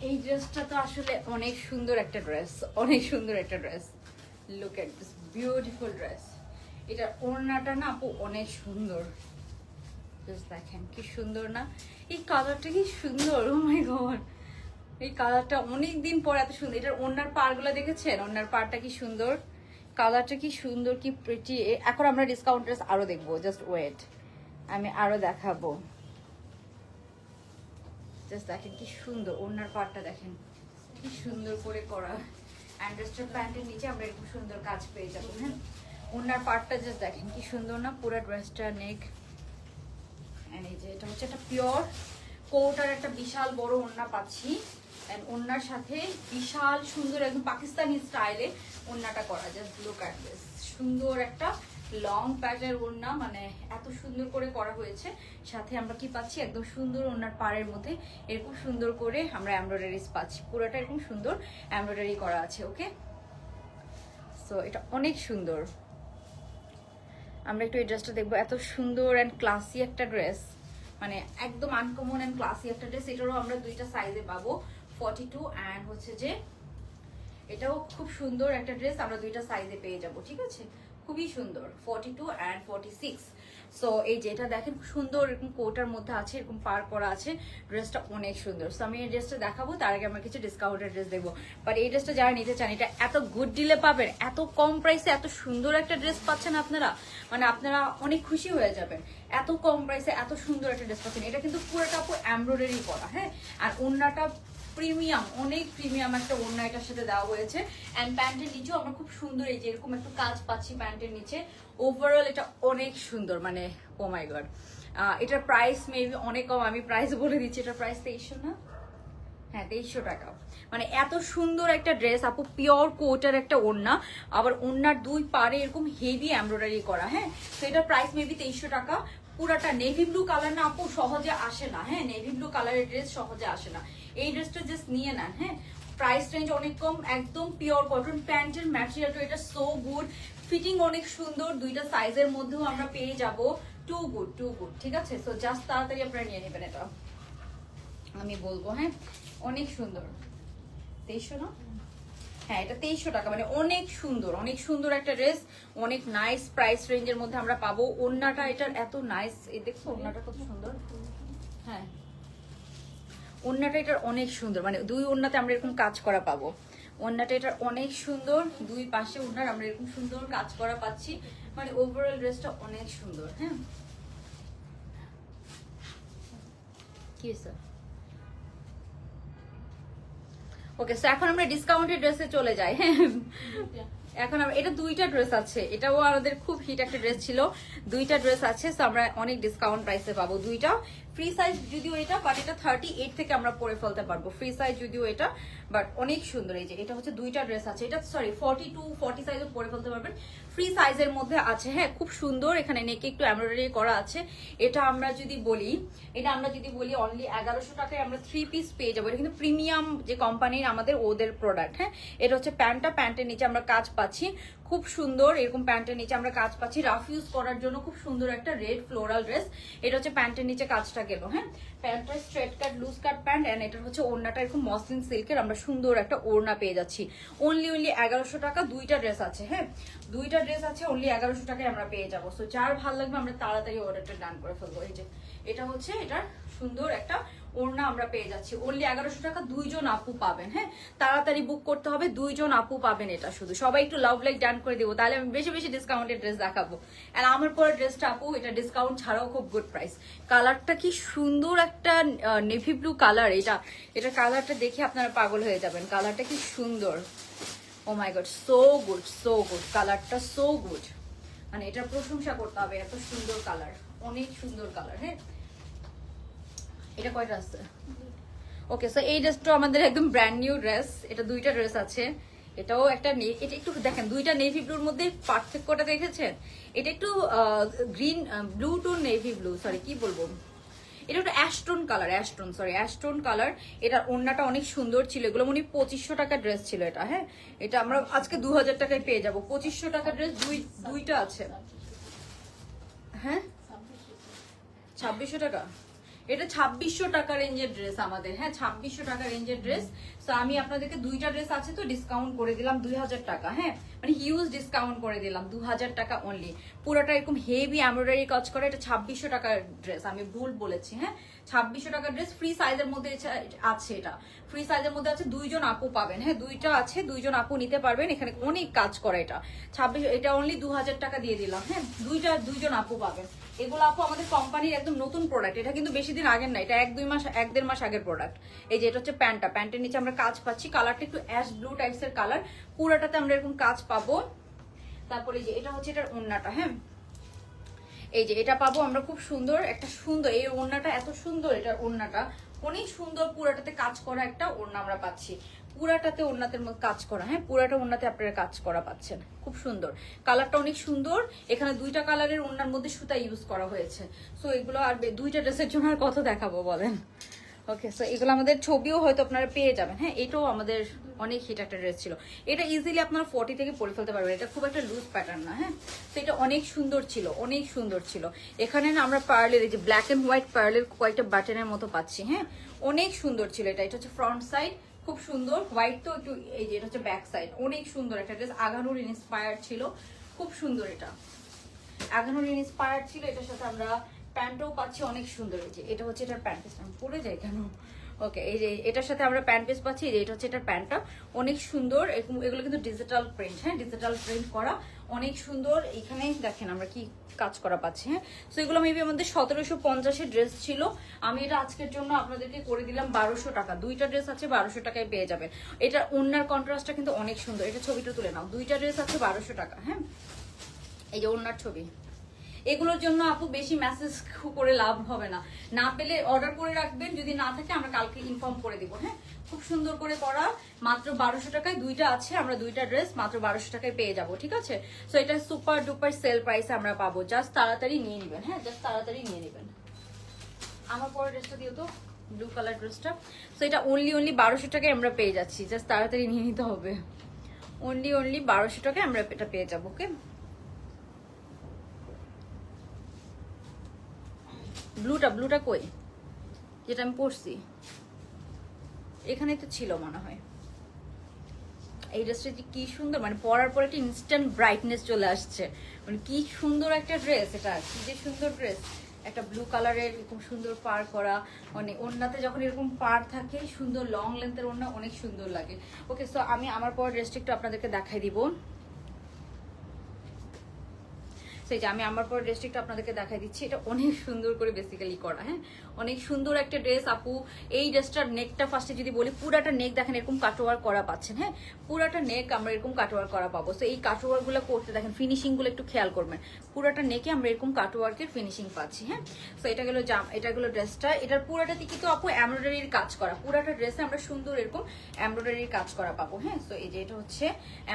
এই ড্রেসটা তো আসলে অনেক সুন্দর একটা ড্রেস, অনেক সুন্দর একটা dress. Look at this beautiful dress. এটা ওড়নাটা না আপু অনেক সুন্দর, জাস্ট দেখেন কি সুন্দর না, এই কালারটা কি সুন্দর, ও মাই গড। এই কালারটা অনেক দিন পর এত সুন্দর। এটার ওড়নার পাড়গুলো দেখেছেন, ওড়নার পাড়টা কি সুন্দর, কালারটা কি সুন্দর, কি প্রিটি। এখন আমরা ডিসকাউন্ট ড্রেস আরো দেখবো, জাস্ট ওয়েট, আমি আরো দেখাবো। জাস্ট দেখেন কি সুন্দর ওড়নার পাড়টা, দেখেন কি সুন্দর করে করা। অ্যান্ডারস্টার প্যান্টের নিচে আমরা এরকম সুন্দর কাজ পেয়ে যাবো। হ্যাঁ, ওড়নার পাড়টা জাস্ট দেখেন কি সুন্দর না, পুরো ড্রেসটা নেক। এন্ড এই যে এটা হচ্ছে একটা পিওর কোটার একটা বিশাল বড় ওড়না পাচ্ছি। এন্ড ওড়নার সাথে বিশাল সুন্দর একদম পাকিস্তানি স্টাইলে ওড়নাটা করা। জাস্ট লুক অ্যাট দিস, সুন্দর একটা লং প্যাটের ওড়না, মানে এত সুন্দর করে করা হয়েছে। সাথে আমরা কি পাচ্ছি, একদম সুন্দর ওড়নার পাড়ের মধ্যে এরকম সুন্দর করে আমরা এমব্রয়ডারিজ পাচ্ছি। পুরোটা এরকম সুন্দর এমব্রয়ডারি করা আছে। ওকে, সো এটা অনেক সুন্দর। আমরা একটু এই ড্রেসটা দেখবো, এত সুন্দর অ্যান্ড ক্লাসি একটা ড্রেস, মানে একদম আনকমন অ্যান্ড ক্লাসি একটা ড্রেস। এটারও আমরা দুইটা সাইজে পাবো, 42 অ্যান্ড হচ্ছে যে এটাও খুব সুন্দর একটা ড্রেস, আমরা দুইটা সাইজে পেয়ে যাব। ঠিক আছে, খুবই সুন্দর, 42 অ্যান্ড 46। সো এই যেটা দেখেন সুন্দর এরকম কোটার মধ্যে আছে, এরকম পার করা আছে, ড্রেসটা অনেক সুন্দর। সো আমি এই ড্রেসটা দেখাবো, তার আগে আমরা কিছু ডিসকাউন্টের ড্রেস দেখবো। বাট এই ড্রেসটা যারা নিতে চান, এটা এত গুড ডিলে পাবেন, এত কম প্রাইসে এত সুন্দর একটা ড্রেস পাচ্ছেন আপনারা, মানে আপনারা অনেক খুশি হয়ে যাবেন। এত কম প্রাইসে এত সুন্দর একটা ড্রেস পাচ্ছেন। এটা কিন্তু পুরোটা আপু এমব্রয়ডারি করা। হ্যাঁ, আর ওড়নাটা প্রিমিয়াম, অনেক প্রিমিয়াম একটা ওড়না এটার সাথে দেওয়া হয়েছে। এন্ড প্যান্টের নিচেও আমরা খুব সুন্দর এই যে এরকম একটু কাজ পাচ্ছি প্যান্টের নিচে। ওভারঅল এটা অনেক সুন্দর, মানে ও মাই গড। এটার প্রাইস মেবি অনেক কম, আমি প্রাইস বলে দিচ্ছি, এটার প্রাইস 2300 না, হ্যাঁ 2300 টাকা। মানে এত সুন্দর একটা ড্রেস আপু, পিওর কোটার একটা ওড়না, আবার ওড়নার দুই পারে এরকম হেভি এমব্রয়ডারি করা। হ্যাঁ, তো এটার প্রাইস মেবি 2300 টাকা। পুরাটা নেভি ব্লু কালার না আপু, সহজে আসে না। হ্যাঁ, নেভি ব্লু কালারের ড্রেস সহজে আসে না। এই ড্রেসটা জাস্ট নিয়ে নেন। হ্যাঁ, প্রাইস রেঞ্জ অনেক কম, একদম পিওর কটন। প্যান্টের ম্যাটেরিয়ালটা এটা সো গুড, ফিটিং অনেক সুন্দর, দুইটা সাইজের মধ্যেও আমরা পেয়ে যাব। Too good, too good. ঠিক আছে, সো জাস্ট তাড়াতাড়ি আপনারা নিয়ে নেবেন এটা, আমি বলবো। হ্যাঁ, অনেক সুন্দর। 2300 না, হ্যাঁ এটা 2300 টাকা। মানে অনেক সুন্দর, অনেক সুন্দর একটা ড্রেস, অনেক নাইস প্রাইস রেঞ্জের মধ্যে আমরা পাবো। ওড়নাটা এটার এত নাইস, এই দেখো ওড়নাটা কত সুন্দর। হ্যাঁ, ওড়নাটা এটার অনেক সুন্দর, মানে দুই ওড়নাতে আমরা এরকম কাজ করা পাবো। ওড়নাটা এটার অনেক সুন্দর, দুই পাশে ওড়নার আমরা এরকম সুন্দর কাজ করা পাচ্ছি। মানে ওভারঅল ড্রেসটা অনেক সুন্দর। হ্যাঁ, কি স্যার, ওকে। সো এখন আমরা ডিসকাউন্টেড ড্রেসে চলে যাই। হ্যাঁ, এখন আমরা এটা দুইটা ড্রেস আছে, এটাও আমাদের খুব হিট একটা ড্রেস ছিল। দুইটা ড্রেস আছে, সো আমরা অনেক ডিসকাউন্ট প্রাইসে পাবো। দুইটা ফ্রি সাইজ যদিও এটা, বাট এটা 38 থেকে আমরা পরে ফেলতে পারবো। ফ্রি সাইজ যদিও এটা, বাট অনেক সুন্দর। এই যে এটা হচ্ছে দুইটা ড্রেস আছে, এটা সরি 42 40 সাইজও পরে ফেলতে পারবেন, ফ্রি সাইজের মধ্যে আছে। হ্যাঁ, খুব সুন্দর, এখানে নেকে একটু এমব্রয়ডারি করা আছে। এটা আমরা যদি বলি অনলি 1100 টাকায় আমরা 3 পিস পেয়ে যাবো। এটা কিন্তু প্রিমিয়াম যে কোম্পানির আমাদের ওদের প্রোডাক্ট। হ্যাঁ, এটা হচ্ছে প্যান্টটা, প্যান্টের নিচে আমরা কাজ পাচ্ছি, খুব সুন্দর এরকম প্যান্টের নিচে আমরা কাজ পাচ্ছি। রাফ ইউজ করার জন্য খুব সুন্দর একটা রেড ফ্লোরাল ড্রেস। এটা হচ্ছে প্যান্টের নিচে কাজটা গেল। হ্যাঁ, প্যান্টটা straight cut loose cut pant, and এটা হচ্ছে ওড়নাটা এরকম মসলিন সিল্কের আমরা সুন্দর একটা ওড়না পেয়ে যাচ্ছি। অনলি 1100 টাকা। দুইটা ড্রেস আছে। হ্যাঁ, দুইটা ড্রেস আছে, অনলি 1100 টাকায় আমরা পেয়ে যাবো। সো যার ভালো লাগবে আমরা তাড়াতাড়ি অর্ডারটা ডান করে ফেলবো। এই যে এটা হচ্ছে এটার সুন্দর একটা ওড়না আমরা পেয়ে যাচ্ছি, অনলি 1100 টাকা। দুইজন আপু পাবেন। হ্যাঁ, তাড়াতাড়ি বুক করতে হবে, দুইজন আপু পাবেন এটা শুধু। সবাই একটু লাভ লাইক ডান করে দেবো, তাহলে আমি বেশি বেশি ডিসকাউন্টের ড্রেস দেখাবো। আর আমার পরে ড্রেসটা আপু, এটা ডিসকাউন্ট ছাড়াও খুব গুড প্রাইস। কালারটা কি সুন্দর একটা নেভি ব্লু কালার, এটা কালারটা দেখে আপনারা পাগল হয়ে যাবেন। কালারটা কি সুন্দর, oh my god, so good, so good, কালারটা সো গুড, মানে এটার প্রশংসা করতে হবে, এত সুন্দর কালার, অনেক সুন্দর কালার। হ্যাঁ, এটা কয়টা আছে? ওকে, সো এই ড্রেসটা আমাদের একদম ব্র্যান্ড নিউ ড্রেস। এটা দুইটা ড্রেস আছে, এটাও একটা, এটা একটু দেখেন দুইটা নেভি ব্লুর মধ্যে পার্থক্যটা দেখেছেন। এটা একটু green blue to navy blue, sorry কি বলবো, এটা একটা অ্যাশটোন কালার, অ্যাশটোন কালার। এটার ওড়নাটা অনেক সুন্দর ছিল। এগুলো মনে 2500 টাকার ড্রেস ছিল এটা। হ্যাঁ, এটা আমরা আজকে 2000 টাকায় পেয়ে যাবো। 2500 টাকার ড্রেস দুইটা আছে। হ্যাঁ, 2600 টাকা। এটা 2600 টাকা রেঞ্জের ড্রেস আমাদের, হ্যাঁ 2600 টাকা রেঞ্জের ড্রেস। তো আমি আপনাদেরকে দুইটা ড্রেস আছে তো ডিসকাউন্ট করে দিলাম 2000 টাকা, হ্যাঁ মানে হিউজ ডিসকাউন্ট করে দিলাম 2000 টাকা অনলি। পুরোটা এরকম হেভি এমব্রয়ডারি কাজ করে, এটা 2600 টাকার ড্রেস, আমি ভুল বলেছি, হ্যাঁ 2600 টাকার ড্রেস। ফ্রি সাইজের মধ্যে আছে, এটা ফ্রি সাইজের মধ্যে আছে, দুইজন আপু পাবেন, হ্যাঁ দুইটা আছে, দুইজন আপু নিতে পারবেন। এখানে অনেক কাজ করা, এটা 26, এটা অনলি 2000 টাকা দিয়ে দিলাম, হ্যাঁ দুইজন আপু পাবেন। এগুলো আপু আমাদের কোম্পানির একদম নতুন প্রোডাক্ট, এটা কিন্তু বেশি দিন আগের না, এটা 1-2 মাস আগের প্রোডাক্ট। এই যে এটা হচ্ছে প্যান্টটা, প্যান্টের নিচে আমরা কাজ পাচ্ছি, কালারটা একটু অ্যাশ ব্লু টাইপসের কালার, পুরাটাতে আমরা এরকম কাজ পাবো। তারপরে এই যে এটা হচ্ছে এটার ওড়নাটা, হ্যাঁ এই যে এটা পাবো আমরা খুব সুন্দর একটা সুন্দর, এই ওড়নাটা এত সুন্দর, এটার ওড়নাটা অনেক সুন্দর, পুরাটাতে কাজ করা একটা ওড়না আমরা পাচ্ছি, পুরাটাতে ওড়নাতে কাজ করা, হ্যাঁ পুরাটা ওড়নাতে আপনারা কাজ করা পাচ্ছেন, খুব সুন্দর কালারটা, অনেক সুন্দর। এখানে দুইটা কালারের ওড়নার মধ্যে সুতা ইউজ করা হয়েছে। সো এগুলো আর দুইটা ড্রেসের জন্য আর কত দেখাবো বলেন। ওকে, সো এগুলো আমাদের ছবিও হয়তো আপনারা পেয়ে যাবেন, হ্যাঁ এটাও আমাদের অনেক হিট একটা ড্রেস ছিল, এটা ইজিলি আপনারা 40 থেকে পরে ফেলতে পারবেন, এটা খুব একটা লুজ প্যাটার্ন না, হ্যাঁ তো এটা অনেক সুন্দর ছিল, অনেক সুন্দর ছিল। এখানে না আমরা পার্লের এই যে ব্ল্যাক এন্ড হোয়াইট পার্লের কয়েকটা বাটনের মতো পাচ্ছি, হ্যাঁ অনেক সুন্দর ছিল এটা। এটা হচ্ছে ফ্রন্ট সাইড, খুব সুন্দর হোয়াইট, তো একটু এই যে এটা হচ্ছে ব্যাক সাইড, অনেক সুন্দর একটা ড্রেস, আগানুর ইন্সপায়ার্ড ছিল, খুব সুন্দর, এটা আগানুর ইন্সপায়ার্ড ছিল। এটার সাথে আমরা প্যান্টও পাচ্ছি অনেক সুন্দর, এই যে এটা হচ্ছে এটার প্যান্ট পিস, আমি পরে যাই কেন। ওকে, এই যে এটার সাথে আমরা প্যান্ট পিস পাচ্ছি, এই যে এটা হচ্ছে এটার প্যান্টটা, অনেক সুন্দর। এগুলো কিন্তু ডিজিটাল প্রিন্ট, হ্যাঁ ডিজিটাল প্রিন্ট করা, অনেক সুন্দর। এখানে দেখেন আমরা কি কাজ করা পাচ্ছি, হ্যাঁ তো এগুলো মেবি আমাদের 1750-এর ড্রেস ছিল, আমি এটা আজকের জন্য আপনাদেরকে করে দিলাম 1200 টাকা। দুইটা ড্রেস আছে 1200 টাকায় পেয়ে যাবেন। এটা ওড়নার কন্ট্রাস্টটা কিন্তু অনেক সুন্দর, এটা ছবিটা তুলে নাও, দুইটা ড্রেস আছে 1200 টাকা, হ্যাঁ এই যে ওড়নার ছবি। এগুলোর জন্য আপু বেশি মেসেজ করে লাভ হবে না, না পেলে অর্ডার করে রাখবেন, যদি না থাকে আমরা কালকে ইনফর্ম করে দিব, হ্যাঁ খুব সুন্দর করে করা, মাত্র 1200 টাকায় দুইটা আছে, আমরা দুইটা ড্রেস মাত্র 1200 টাকায় পেয়ে যাব, ঠিক আছে। সো এটা সুপার ডুপার সেল প্রাইসে আমরা পাবো, জাস্ট তাড়াতাড়ি নিয়ে নেবেন, হ্যাঁ জাস্ট তাড়াতাড়ি নিয়ে নেবেন। আমার পরের ড্রেসটা দিও তো, ব্লু কালার ড্রেসটা। সো এটা অনলি 1200 টাকায় আমরা পেয়ে যাচ্ছি, জাস্ট তাড়াতাড়ি নিয়ে নিতে হবে, অনলি 1200 টাকায় আমরা এটা পেয়ে যাবো। ওকে, ব্লুটা কই, যেটা আমি পরছি এখানেই তো ছিল মনে হয়। এই ড্রেসটা কি সুন্দর, মানে পরার পরে একটা ইনস্ট্যান্ট ব্রাইটনেস চলে আসছে, মানে কি সুন্দর একটা ড্রেস, এটা কি যে সুন্দর ড্রেস, একটা ব্লু কালারের এরকম সুন্দর পার করা, মানে ওড়নাতে যখন এরকম পার থাকে সুন্দর লং লেন্থের ওড়না, অনেক সুন্দর লাগে। ওকে, সো আমি আমার পর ড্রেসটা একটু আপনাদেরকে দেখাই দিব। সেই যে আমি আমার পর ড্রেসটা আপনাদেরকে দেখাই দিচ্ছি, এটা অনেক সুন্দর করে বেসিক্যালি করা, হ্যাঁ অনেক সুন্দর একটা ড্রেস আপু। এই ড্রেসটার নেকটা ফার্স্টে যদি বলি, পুরাটা নেক দেখেন এরকম কাটওয়ার করা পাচ্ছেন, হ্যাঁ পুরাটা নেক আমরা এরকম কাটওয়ার করা পাবো। তো এই কাটওয়ারগুলো করতে দেখেন, ফিনিশিংগুলো একটু খেয়াল করবেন, পুরাটা নেকে আমরা এরকম কাটওয়ার্কের ফিনিশিং পাচ্ছি, হ্যাঁ তো এটা গেলো এটা গেলো ড্রেসটা। এটার পুরাটাতে কিন্তু আপু এমব্রয়ডারির কাজ করা, পুরাটা ড্রেসে আমরা সুন্দর এরকম এমব্রয়ডারির কাজ করা পাবো, হ্যাঁ তো এই যে এটা হচ্ছে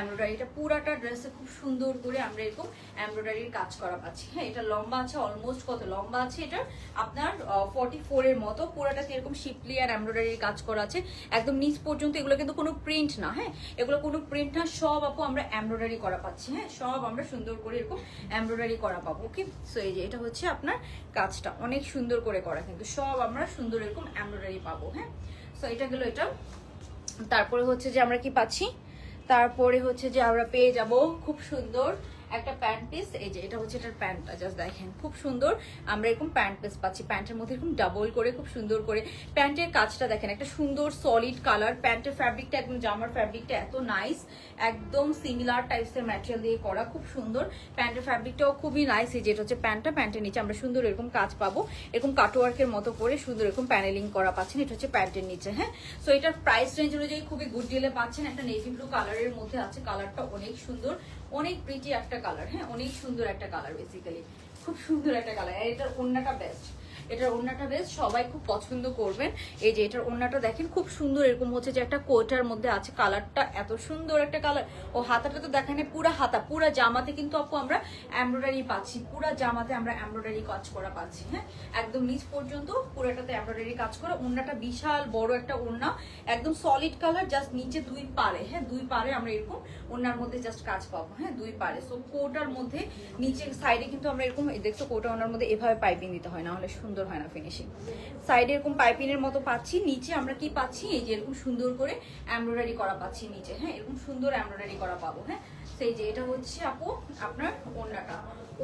এমব্রয়ডারিটা, পুরাটা ড্রেসে খুব সুন্দর করে আমরা এরকম এমব্রয়ডারির কাজ করা পাচ্ছি, হ্যাঁ এটা লম্বা আছে অলমোস্ট, কত লম্বা আছে এটা আপনার 44 এর মতো, পুরাটাতে এরকম শিপলি আর এমব্রয়ডারির কাজ করা আছে একদম নিচ পর্যন্ত। এগুলো কিন্তু কোনো প্রিন্ট না, হ্যাঁ এগুলো কোনো প্রিন্ট না, সব আপু আমরা এমব্রয়ডারি করা পাচ্ছি, হ্যাঁ সব আমরা সুন্দর করে এরকম এমব্রয়ডারি করা পাবো। ওকে, সো এই যে এটা হচ্ছে আপনার কাজটা অনেক সুন্দর করে করা, কিন্তু সব আমরা সুন্দর এরকম এমব্রয়ডারি পাবো, হ্যাঁ সো এটা গেলো এটা। তারপরে হচ্ছে যে আমরা কি পাচ্ছি, তারপরে হচ্ছে যে আমরা পেয়ে যাব খুব সুন্দর একটা প্যান্ট পিস। এই যে এটা হচ্ছে এটার প্যান্টটা, জাস্ট দেখেন খুব সুন্দর আমরা এরকম প্যান্ট পিস পাচ্ছি, প্যান্টের মধ্যে এরকম ডাবল করে খুব সুন্দর করে প্যান্টের কাজটা দেখেন, একটা সুন্দর সলিড কালার, প্যান্টের ফ্যাব্রিকটা একদম জামার ফ্যাব্রিকটা এত নাইস, একদম সিমিলার টাইপসের ম্যাটেরিয়াল দিয়ে করা, খুব সুন্দর প্যান্টের ফ্যাব্রিকটাও খুবই নাইস। এই যে এটা হচ্ছে প্যান্টটা, প্যান্টের নিচে আমরা সুন্দর এরকম কাজ পাবো, এরকম কাটওয়ার্কের মতো করে সুন্দর এরকম প্যানেলিং করা পাচ্ছেন, এটা হচ্ছে প্যান্টের নিচে, হ্যাঁ সো এটার প্রাইস রেঞ্জ অনুযায়ী খুবই গুড ডিলে পাচ্ছেন। একটা নেভি ব্লু কালারের মধ্যে আছে, কালারটা অনেক সুন্দর, অনেক প্রিটি একটা কালার, হ্যাঁ অনেক সুন্দর একটা কালার, বেসিক্যালি খুব সুন্দর একটা কালার। এটার ওড়নাটা বেস্ট, এটার ওড়নাটা বেস্ট, সবাই খুব পছন্দ করবেন। এই যে এটার ওড়নাটা দেখেন খুব সুন্দর, এরকম হচ্ছে যে একটা কোটার মধ্যে আছে, কালারটা এত সুন্দর একটা কালার। ও হাতাটা তো দেখেন পুরা হাতা, পুরা জামাতে কিন্তু আপু আমরা এমব্রয়ডারি পাচ্ছি, পুরা জামাতে আমরা এমব্রয়ডারি কাজ করা পাচ্ছি, হ্যাঁ একদম নিচ পর্যন্ত পুরাটাতে এমব্রয়ডারি কাজ করা। ওড়নাটা বিশাল বড় একটা ওড়না, একদম সলিড কালার, জাস্ট নিচে দুই পারে, হ্যাঁ দুই পারে আমরা এরকম ওড়নার মধ্যে জাস্ট কাজ পাবো, হ্যাঁ দুই পারে। সো কোটার মধ্যে নিচে সাইডে কিন্তু আমরা এরকম দেখছো, কোটা ওড়নার মধ্যে এভাবে পাইপিং দিতে হয়, না হলে সুন্দর সুন্দর হয় না ফিনিশিং। সাইডে এরকম পাইপিনের মতো পাচ্ছি, নিচে আমরা কি পাচ্ছি, এই যে এরকম সুন্দর করে এমব্রয়ডারি করা পাচ্ছি নিচে। হ্যাঁ, এরকম সুন্দর এমব্রয়ডারি করা পাবো। হ্যাঁ, সেই যে এটা হচ্ছে আপু আপনার ওড়নাটা,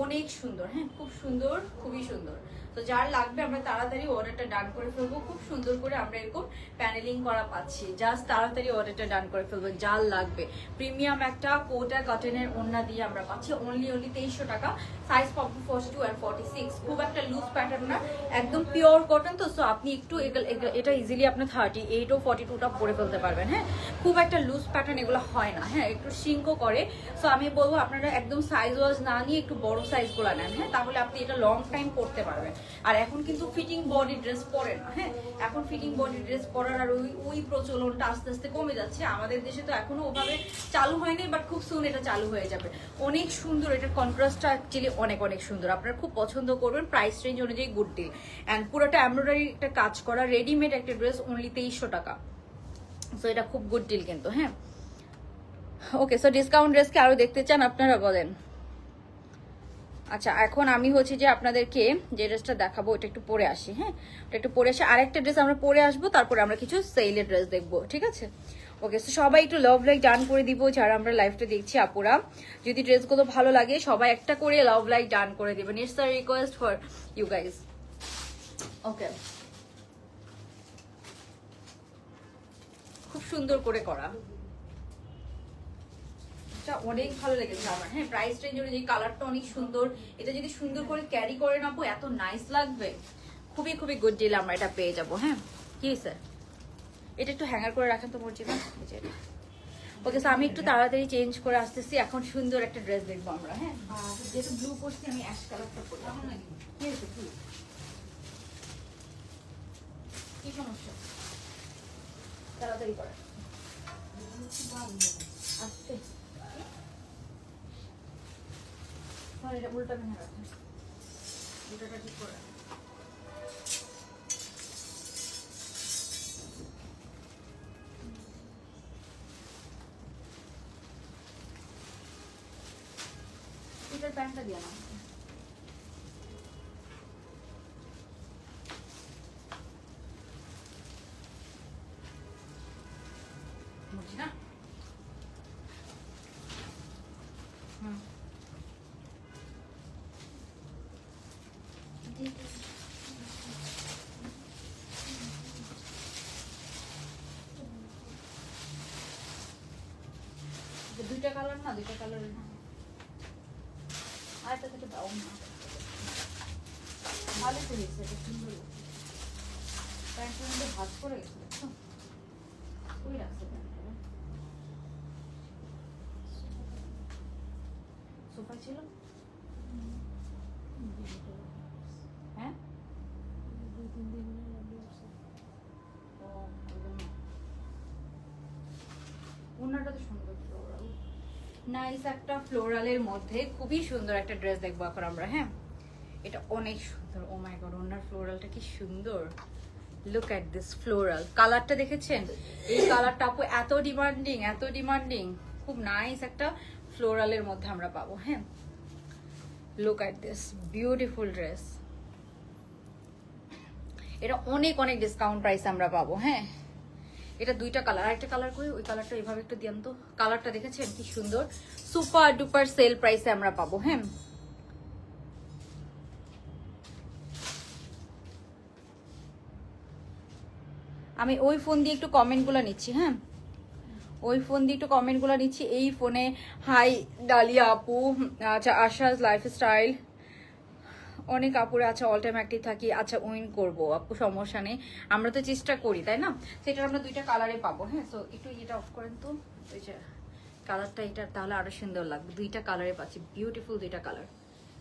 অনেক সুন্দর। হ্যাঁ, খুব সুন্দর, খুবই সুন্দর। তো যার লাগবে আমরা তাড়াতাড়ি অর্ডারটা ডান করে ফেলবো। খুব সুন্দর করে আমরা এরকম প্যানেলিং করা পাচ্ছি, জাস্ট তাড়াতাড়ি অর্ডারটা ডান করে ফেলবো যার লাগবে। প্রিমিয়াম একটা কোটা কটনের ওড়না দিয়ে আমরা পাচ্ছি অনলি 2300 টাকা। সাইজ পাবো 42 আর 46। খুব একটা লুজ প্যাটার্ন না, একদম পিওর কটন। তো সো আপনি একটু এটা ইজিলি আপনি 38 ও 42টা পরে ফেলতে পারবেন। হ্যাঁ, খুব একটা লুজ প্যাটার্ন এগুলো হয় না। হ্যাঁ, একটু সিঙ্কও করে। সো আমি বলবো আপনারা একদম সাইজ ওয়াইজ না নিয়ে একটু বড় সাইজগুলো নেন। হ্যাঁ, তাহলে আপনি এটা লং টাইম পরতে পারবেন। আর এখন কিন্তু ফিটিং বডি ড্রেস পরে না। হ্যাঁ, এখন ফিটিং বডি ড্রেস পরার আর ওই প্রচলনটা আস্তে আস্তে কমে যাচ্ছে। আমাদের দেশে তো এখনো ওভাবে চালু হয়নি, বাট খুব সুন এটা চালু হয়ে যাবে। অনেক সুন্দর, এটার কন্ট্রাস্টটা অ্যাকচুয়ালি অনেক অনেক সুন্দর, আপনারা খুব পছন্দ করবেন। প্রাইস রেঞ্জ অনুযায়ী গুড ডিল। অ্যান্ড পুরোটা এমব্রয়ডারি একটা কাজ করা রেডিমেড একটা ড্রেস অনলি 2300 টাকা। সো এটা খুব গুড ডিল কিন্তু। হ্যাঁ, ওকে। সো ডিসকাউন্ট ড্রেস কি আরো দেখতে চান আপনারা বলেন? আচ্ছা, এখন আমি হচ্ছে যে আপনাদেরকে যে ড্রেসটা দেখাবো ওটা একটু পরে আসি। হ্যাঁ, ওটা একটু পরে আসি, আরেকটা ড্রেস আমরা পরে আসবো, তারপরে আমরা কিছু সেলের ড্রেস দেখবো, ঠিক আছে? ওকে, সো সবাই একটু লাভ লাইক ডান করে দিব যারা আমরা লাইভটা দেখছি আপুরা। যদি ড্রেসগুলো ভালো লাগে সবাই একটা করে লাভ লাইক ডান করে দিবেন। It's a request for you guys. Okay, খুব সুন্দর করে করা, অনেক ভালো লেগেছে আমার। হ্যাঁ, প্রাইস রেঞ্জ অনুযায়ী কালারটা অনেক সুন্দর। এটা যদি সুন্দর করে ক্যারি করে নেবো এত নাইস লাগবে। খুবই খুবই গুড ডিল আমরা এটা পেয়ে যাবো। হ্যাঁ, কি স্যার এটা একটু হ্যাঙ্গার করে রাখেন তো মর্জিনা। ওকে, সো আমি একটু তাড়াতাড়ি চেঞ্জ করে আসতেছি। এখন সুন্দর একটা ড্রেস দেখবো আমরা। হ্যাঁ, যেহেতু ব্লু পরছি আমি অ্যাশ কালারটা পরি। কি হয়েছে, কি সমস্যা? তাড়াতাড়ি করে আসতে এটা উল্টা ভেঙে রাখেন, উল্টাটা ঠিক করে। এটার প্যান্টটা দিয়ে না বুঝছি না। হুম, দুইটা কালার না, দুইটা কালার না, আরেকটা থেকে দাও না। ভালো করেছে, এটা সুন্দর প্যান্টের মধ্যে ভাঁজ করে গেছে, দেখছো? ওই রাখছে প্যান্টটা সোফা ছিল। হ্যাঁ, ওনাটা তো সুন্দর, ফ্লোরাল নাইস একটা ফ্লোরালের মধ্যে খুবই সুন্দর একটা ড্রেস দেখবো এখন আমরা। হ্যাঁ, এটা অনেক সুন্দর। ও মাই গড, ওনার ফ্লোরালটা কি সুন্দর। লুক এট দিস ফ্লোরাল কালারটা, দেখেছেন? এই কালারটা আপু এত ডিমান্ডিং, এত ডিমান্ডিং। খুব নাইস একটা ফ্লোরালের মধ্যে আমরা পাবো। হ্যাঁ, look at this beautiful dress. এটা অনেক অনেক ডিসকাউন্ট প্রাইস আমরা পাবো। হ্যাঁ, এটা দুইটা কালার, আরেকটা কালার করে ওই কালারটা এইভাবে একটু দিয়াম তো। কালারটা দেখেছেন কি সুন্দর, সুপার ডুপার সেল প্রাইসে আমরা পাবো। হ্যাঁ, আমি ওই ফোন দিয়ে একটু কমেন্টগুলো নিচ্ছি। হ্যাঁ, ওই ফোন দিয়ে একটু কমেন্টগুলো নিচ্ছি। এই ফোনে হাই ডালিয়া আপু, আচ্ছা আশাজ লাইফস্টাইল, অনেক আপুরা আচ্ছা অল টাইম অ্যাক্টিভ থাকি। আচ্ছা উইন করবো আপু, সমস্যা নেই, আমরা তো চেষ্টা করি, তাই না? সেটা আমরা দুইটা কালারে পাবো। হ্যাঁ, তো একটু এটা অফ করেন তো, ওই যে কালারটা, এটা তাহলে আরো সুন্দর লাগবে। দুইটা কালারে পাচ্ছি, বিউটিফুল দুইটা কালার।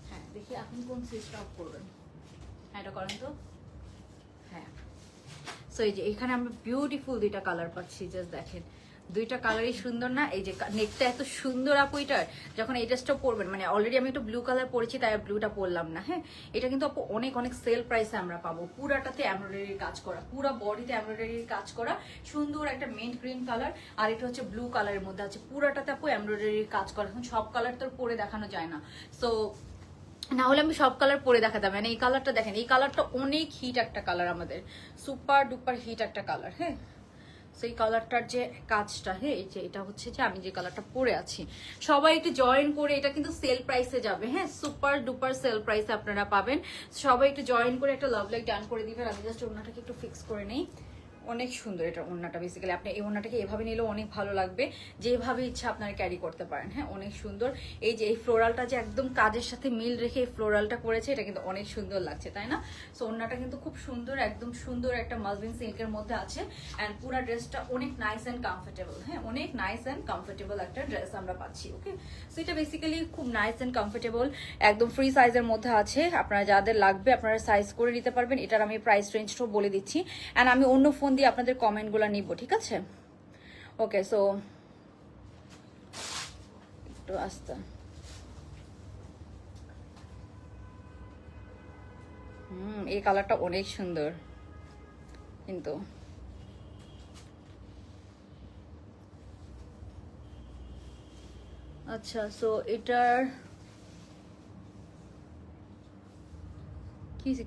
হ্যাঁ, দেখি এখন কোন সুইচটা অফ করবেন। হ্যাঁ, এটা করেন তো। হ্যাঁ, সো এই যে এখানে আমরা বিউটিফুল দুইটা কালার পাচ্ছি, জাস্ট দেখেন দুইটা কালারই সুন্দর না? এই যে নেকটা এত সুন্দর আপু, এটার যখন এই ড্রেসটা পরবেন, মানে অলরেডি আমি একটু ব্লু কালার পরেছি তাই ব্লুটা পরলাম না। হ্যাঁ, এটা কিন্তু আপু অনেক অনেক সেল প্রাইসে আমরা পাবো। পুরাটাতে এমব্রয়ডারির কাজ করা, পুরা বডিতে এমব্রয়ডারির কাজ করা, সুন্দর একটা মেন্ট গ্রিন কালার, আর এটা হচ্ছে ব্লু কালারের মধ্যে আছে। পুরাটাতে আপু এমব্রয়ডারির কাজ করা। এখন সব কালার তো পরে দেখানো যায় না, সো না হলে আমি সব কালার পরে দেখাতাম। মানে এই কালারটা দেখেন, এই কালারটা অনেক হিট একটা কালার, আমাদের সুপার ডুপার হিট একটা কালার। হ্যাঁ, সেই কালারটার যে কাজটা, হ্যাঁ এই যে এটা হচ্ছে যে আমি যে কালারটা পরে আছি, সবাই একটু জয়েন করে, এটা কিন্তু সেল প্রাইসে যাবে। হ্যাঁ, সুপার ডুপার সেল প্রাইসে আপনারা পাবেন। সবাই একটু জয়েন করে একটা লাভ লাইক ডান করে দিবেন। আমি জাস্ট ওড়নাটাকে একটু ফিক্স করে নেই। অনেক সুন্দর এটা ওড়নাটা। বেসিক্যালি আপনি এই ওড়নাটাকে এভাবে নিলেও অনেক ভালো লাগবে, যেভাবে ইচ্ছা আপনারা ক্যারি করতে পারেন। হ্যাঁ, অনেক সুন্দর। এই যে এই ফ্লোরালটা যে একদম কাজের সাথে মিল রেখে এই ফ্লোরালটা করেছে, এটা কিন্তু অনেক সুন্দর লাগছে, তাই না? সো ওড়নাটা কিন্তু খুব সুন্দর, একদম সুন্দর একটা মাসলিন সিল্কের মধ্যে আছে। অ্যান্ড পুরো ড্রেসটা অনেক নাইস অ্যান্ড কমফোর্টেবল। হ্যাঁ, অনেক নাইস অ্যান্ড কমফোর্টেবল একটা ড্রেস আমরা পাচ্ছি। ওকে, সো এটা বেসিক্যালি খুব নাইস অ্যান্ড কমফোর্টেবল, একদম ফ্রি সাইজের মধ্যে আছে। আপনারা যাদের লাগবে আপনারা সাইজ করে নিতে পারবেন। এটার আমি প্রাইস রেঞ্জটাও বলে দিচ্ছি, অ্যান্ড আমি অন্য ফোন দিয়ে আপনাদের কমেন্টগুলো নিব, ঠিক আছে? ওকে, সো একটু আস্তে। এই কালারটা অনেক সুন্দর কিন্তু। আচ্ছা, সো এটার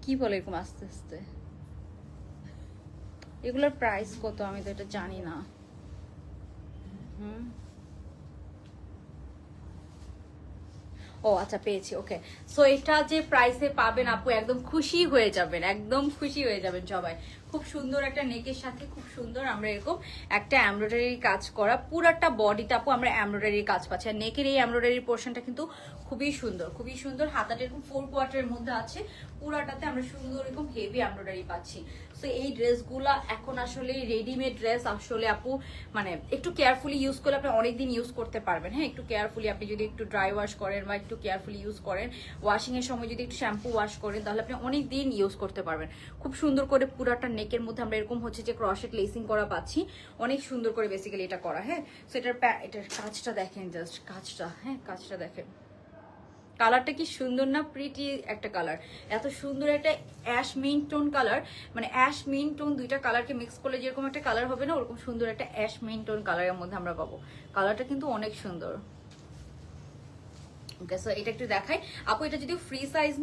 কি বলে এরকম আস্তে আস্তে, এগুলোর প্রাইস কত আমি তো এটা জানি না। ও আচ্ছা, পেয়েছি। ওকে, সো এটা যে প্রাইসে পাবেন আপু, একদম খুশি হয়ে যাবেন, একদম খুশি হয়ে যাবেন সবাই। খুব সুন্দর একটা নেকের সাথে খুব সুন্দর আমরা এরকম একটা এমব্রয়ডারি কাজ করা, পুরাটা বডিতে আপু আমরা এমব্রয়ডারি কাজ পাচ্ছি। আর নেকের এই এমব্রয়ডারি পোর্শনটা কিন্তু খুবই সুন্দর, খুবই সুন্দর। হাতাটা এরকম 4 কোয়ার্টারের মধ্যে আছে, পুরাটাতে আমরা সুন্দর এরকম হেভি এমব্রয়ডারি পাচ্ছি। সো এই ড্রেসগুলা এখন আসলে রেডিমেড ড্রেস আসলে আপু মানে একটু কেয়ারফুলি ইউজ করলে আপনি অনেকদিন ইউজ করতে পারবেন। হ্যাঁ, একটু কেয়ারফুলি আপনি যদি একটু ড্রাই ওয়াশ করেন বা একটু কেয়ারফুলি ইউজ করেন, ওয়াশিং এর সময় যদি একটু শ্যাম্পু ওয়াশ করেন, তাহলে আপনি অনেক দিন ইউজ করতে পারবেন। খুব সুন্দর করে পুরাটা নেকের মধ্যে আমরা এরকম হচ্ছে যে ক্রশেট লেসিং করা পাচ্ছি, অনেক সুন্দর করে বেসিক্যালি এটা করা। হ্যাঁ, সো এটার কাজটা দেখেন, জাস্ট কাজটা। হ্যাঁ, কাজটা দেখেন, কালারটা কি সুন্দর না? প্রিটি একটা কালার, এত সুন্দর একটা অ্যাশ মিন্ট টোন কালার। মানে অ্যাশ মিন্ট টোন দুইটা কালারকে মিক্স করলে যেরকম একটা কালার হবে না, ওরকম সুন্দর একটা অ্যাশ মিন্ট টোন কালারের মধ্যে আমরা পাবো। কালারটা কিন্তু অনেক সুন্দর। ওকে, সো এটা একটু দেখাই আপু। এটা যদিও ফ্রি সাইজ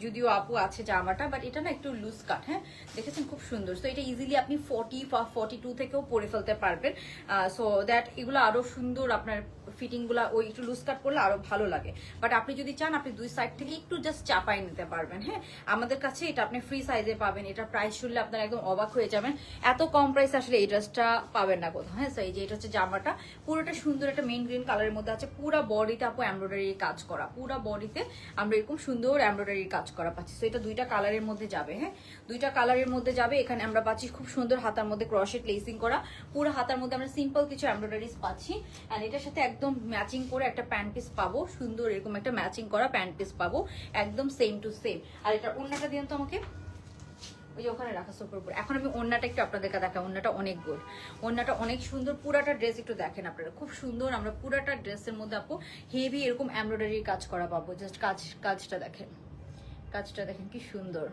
যদিও আপু আছে জামাটা, বাট এটা না একটু লুজ কাট। হ্যাঁ, দেখেছেন খুব সুন্দর। সো এটা ইজিলি আপনি 40 বা 42 থেকেও পরে ফেলতে পারবেন। সো দ্যাট এগুলো আরো সুন্দর, আপনার ফিটিং গুলা ওই একটু লুজ কাট করলে আরো ভালো লাগে। বাট আপনি যদি চান আপনি দুই সাইড থেকে একটু জাস্ট চাপাই নিতে পারবেন। হ্যাঁ, আমাদের কাছে এটা আপনি ফ্রি সাইজে পাবেন। এটা প্রাইস শুনলে আপনারা একদম অবাক হয়ে যাবেন, এত কম প্রাইস আসলে এই ড্রেসটা পাবেন না কোথাও। হ্যাঁ, সো এই যে এটা হচ্ছে জামাটা, পুরোটা সুন্দর একটা মেইন গ্রিন কালারের মধ্যে আছে। পুরো বডিতে আপু এমব্রয়ডারি কাজ করা, পুরো বডিতে আমরা এরকম সুন্দর এমব্রয়ডারি কাজ করা পাচ্ছি। তো এটা দুইটা কালারের মধ্যে যাবে। হ্যাঁ, দুইটা কালারের মধ্যে যাবে। এখানে আমরা পাচ্ছি খুব সুন্দর হাতার মধ্যে ক্রশেট লেসিং করা, পুরো হাতার মধ্যে আমরা সিম্পল কিছু এমব্রয়ডারিজ পাচ্ছি। আর এটার সাথে একদম ম্যাচিং করে একটা প্যান্ট পিস পাবো, সুন্দর এরকম একটা ম্যাচিং করা প্যান্ট পিস পাবো, একদম সেম টু সেম। আর এটা ওড়নাটা দিন তো আমাকে, ওই যে ওখানে রাখা সোফার উপর। এখন আমি ওড়নাটা একটু আপনাদেরকে দেখাই। ওড়নাটা অনেক গুড, ওড়নাটা অনেক সুন্দর। পুরাটা ড্রেস একটু দেখেন আপনারা, খুব সুন্দর। আমরা পুরাটা ড্রেসের মধ্যে আপু হেভি এরকম এমব্রয়ডারির কাজ করা পাবো। জাস্ট কাজটা দেখেন, কাজটা দেখেন কি সুন্দর।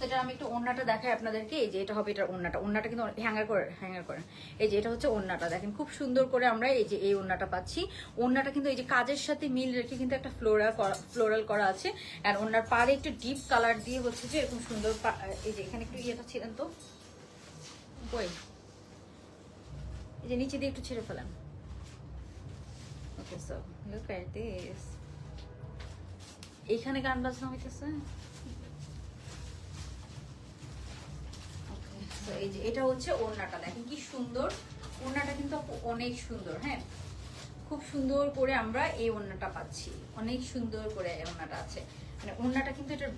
এটা আমি একটু ওড়নাটা দেখাই আপনাদেরকে। এই যে এটা হবে এটার ওড়নাটা, ওড়নাটা কিন্তু হ্যাঙ্গার করে। এই যে এটা হচ্ছে ওড়নাটা, দেখেন খুব সুন্দর করে আমরা এই যে এই ওড়নাটা পাচ্ছি। ওড়নাটা কিন্তু এই যে কাজের সাথে মিল রেখে কিন্তু একটা ফ্লোরাল করা আছে। আর ওড়নার পাড়ে একটু ডিপ কালার দিয়ে হচ্ছে যে এরকম সুন্দর। এই যে এখানে একটু ইয়েটা ছিলেন তো কই, এই যে নিচে দিয়ে একটু ছেড়ে ফেলেন। ওকে, সো লুক এট দিস। এইখানে গান বাজনা হইতেছে। এই যে এটা হচ্ছে ওড়নাটা, দেখেন কি সুন্দর। ওড়নাটা কিন্তু অনেক সুন্দর। হ্যাঁ, খুব সুন্দর করে আমরা এই ওড়নাটা পাচ্ছি, অনেক সুন্দর করে ওড়নাটা আছে। মানে ওড়নাটা কিন্তু এটা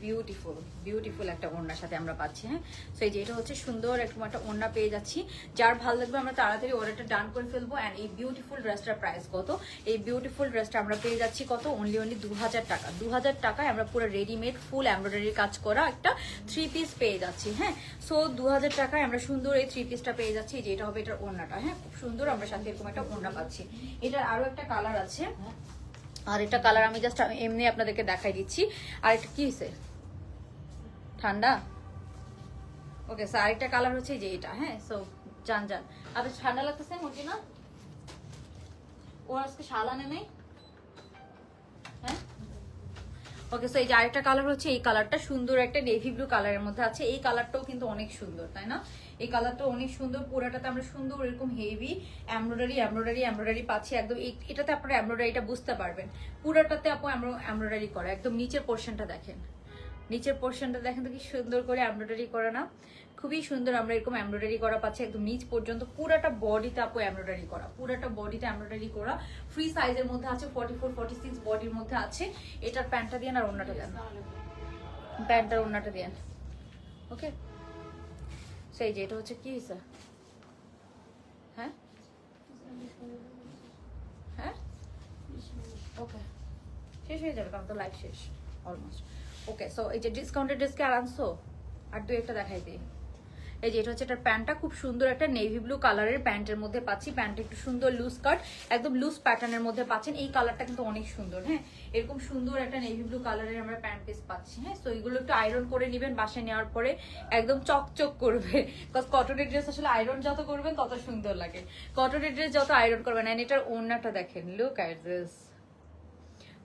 বিউটিফুল একটা ওড়নার সাথে আমরা পাচ্ছি। হ্যাঁ, সো এই যে এটা হচ্ছে সুন্দর একটা ওড়না পেয়ে যাচ্ছি। যার ভালো লাগবে আমরা তাড়াতাড়ি অর্ডারটা ডান করে ফেলবো। অ্যান্ড এই বিউটিফুল ড্রেসটার প্রাইস কত? এই বিউটিফুল ড্রেসটা আমরা পেয়ে যাচ্ছি কত? অনলি 2000 টাকা। 2000 টাকায় আমরা পুরো রেডিমেড ফুল এমব্রয়ডারি কাজ করা একটা 3 পিস পেয়ে যাচ্ছি। হ্যাঁ, সো 2000 টাকায় আমরা সুন্দর এই 3 পিসটা পেয়ে যাচ্ছি। যে এটা হবে এটার ওড়নাটা। হ্যাঁ, খুব সুন্দর আমরা সাথে এরকম একটা ওড়না পাচ্ছি। এটার আরো একটা কালার আছে, আর এটা কালার আমি জাস্ট এমনি আপনাদেরকে দেখাই দিচ্ছি। আর এটা কি হয়েছে, ঠান্ডা? ওকে, স্যার আরেকটা কালার হচ্ছে যে এটা। হ্যাঁ, সো জান আপনার ঠান্ডা লাগতেছে মর্জি না? ও আজকে শাল আনে নেই? হ্যাঁ, ওকে, সো এই যে আরেকটা কালার হচ্ছে এই কালারটা, সুন্দর একটা নেভি ব্লু কালারের মধ্যে আছে। এই কালারটাও কিন্তু অনেক সুন্দর, তাই না? এই কালারটা অনেক সুন্দর। পুরাটাতে আমরা সুন্দর এরকম হেভি এমব্রয়ডারি পাচ্ছি একদম। এটাতে আপনারা এমব্রয়ডারিটা বুঝতে পারবেন, পুরাটাতে আপু এমব্রয়ডারি করা। একদম নিচের পোর্শনটা দেখেন, নিচের পোর্শনটা দেখেন তো কি সুন্দর করে এমব্রয়ডারি করা না? খুবই সুন্দর। আমরা এরকম এমব্রয়ডারি করা পাচ্ছি একদম নিচ পর্যন্ত। পুরাটা বডিতে আপু এমব্রয়ডারি করা, পুরাটা বডিতে এমব্রয়ডারি করা। ফ্রি সাইজের মধ্যে আছে, 44 46 বডির মধ্যে আছে। এটার প্যান্টটা দিয়ে আর ওড়নাটা দেন, প্যান্টার ওড়নাটা দেন। ওকে, সেই যে এটা হচ্ছে কি হয়েছে? হ্যাঁ হ্যাঁ, ওকে, শেষ হয়ে যাবে কারণ তো লাইভ শেষ অলমোস্ট। ওকে, সো এই যে ডিসকাউন্টেড ড্রেসকে আর আনছো, আর দুই একটা দেখাই দিই। এই যে এটা হচ্ছে এটার প্যান্টটা, খুব সুন্দর একটা নেভি ব্লু কালারের প্যান্টের মধ্যে পাচ্ছি। প্যান্টটা একটু সুন্দর লুজ কাট, একদম লুজ প্যাটার্নের মধ্যে পাচ্ছেন। এই কালারটা কিন্তু অনেক সুন্দর। হ্যাঁ, এরকম সুন্দর একটা নেভি ব্লু কালারের আমরা প্যান্ট পিস পাচ্ছি। হ্যাঁ, সো এগুলো একটু আয়রন করে নেবেন, বাসায় নেওয়ার পরে একদম চকচক করবে। বিকজ কটনের ড্রেস আসলে আয়রন যত করবেন তত সুন্দর লাগে, কটনের ড্রেস যত আয়রন করবেন। এন্ড এটার ওড়নাটা দেখেন, লুক এট দিস,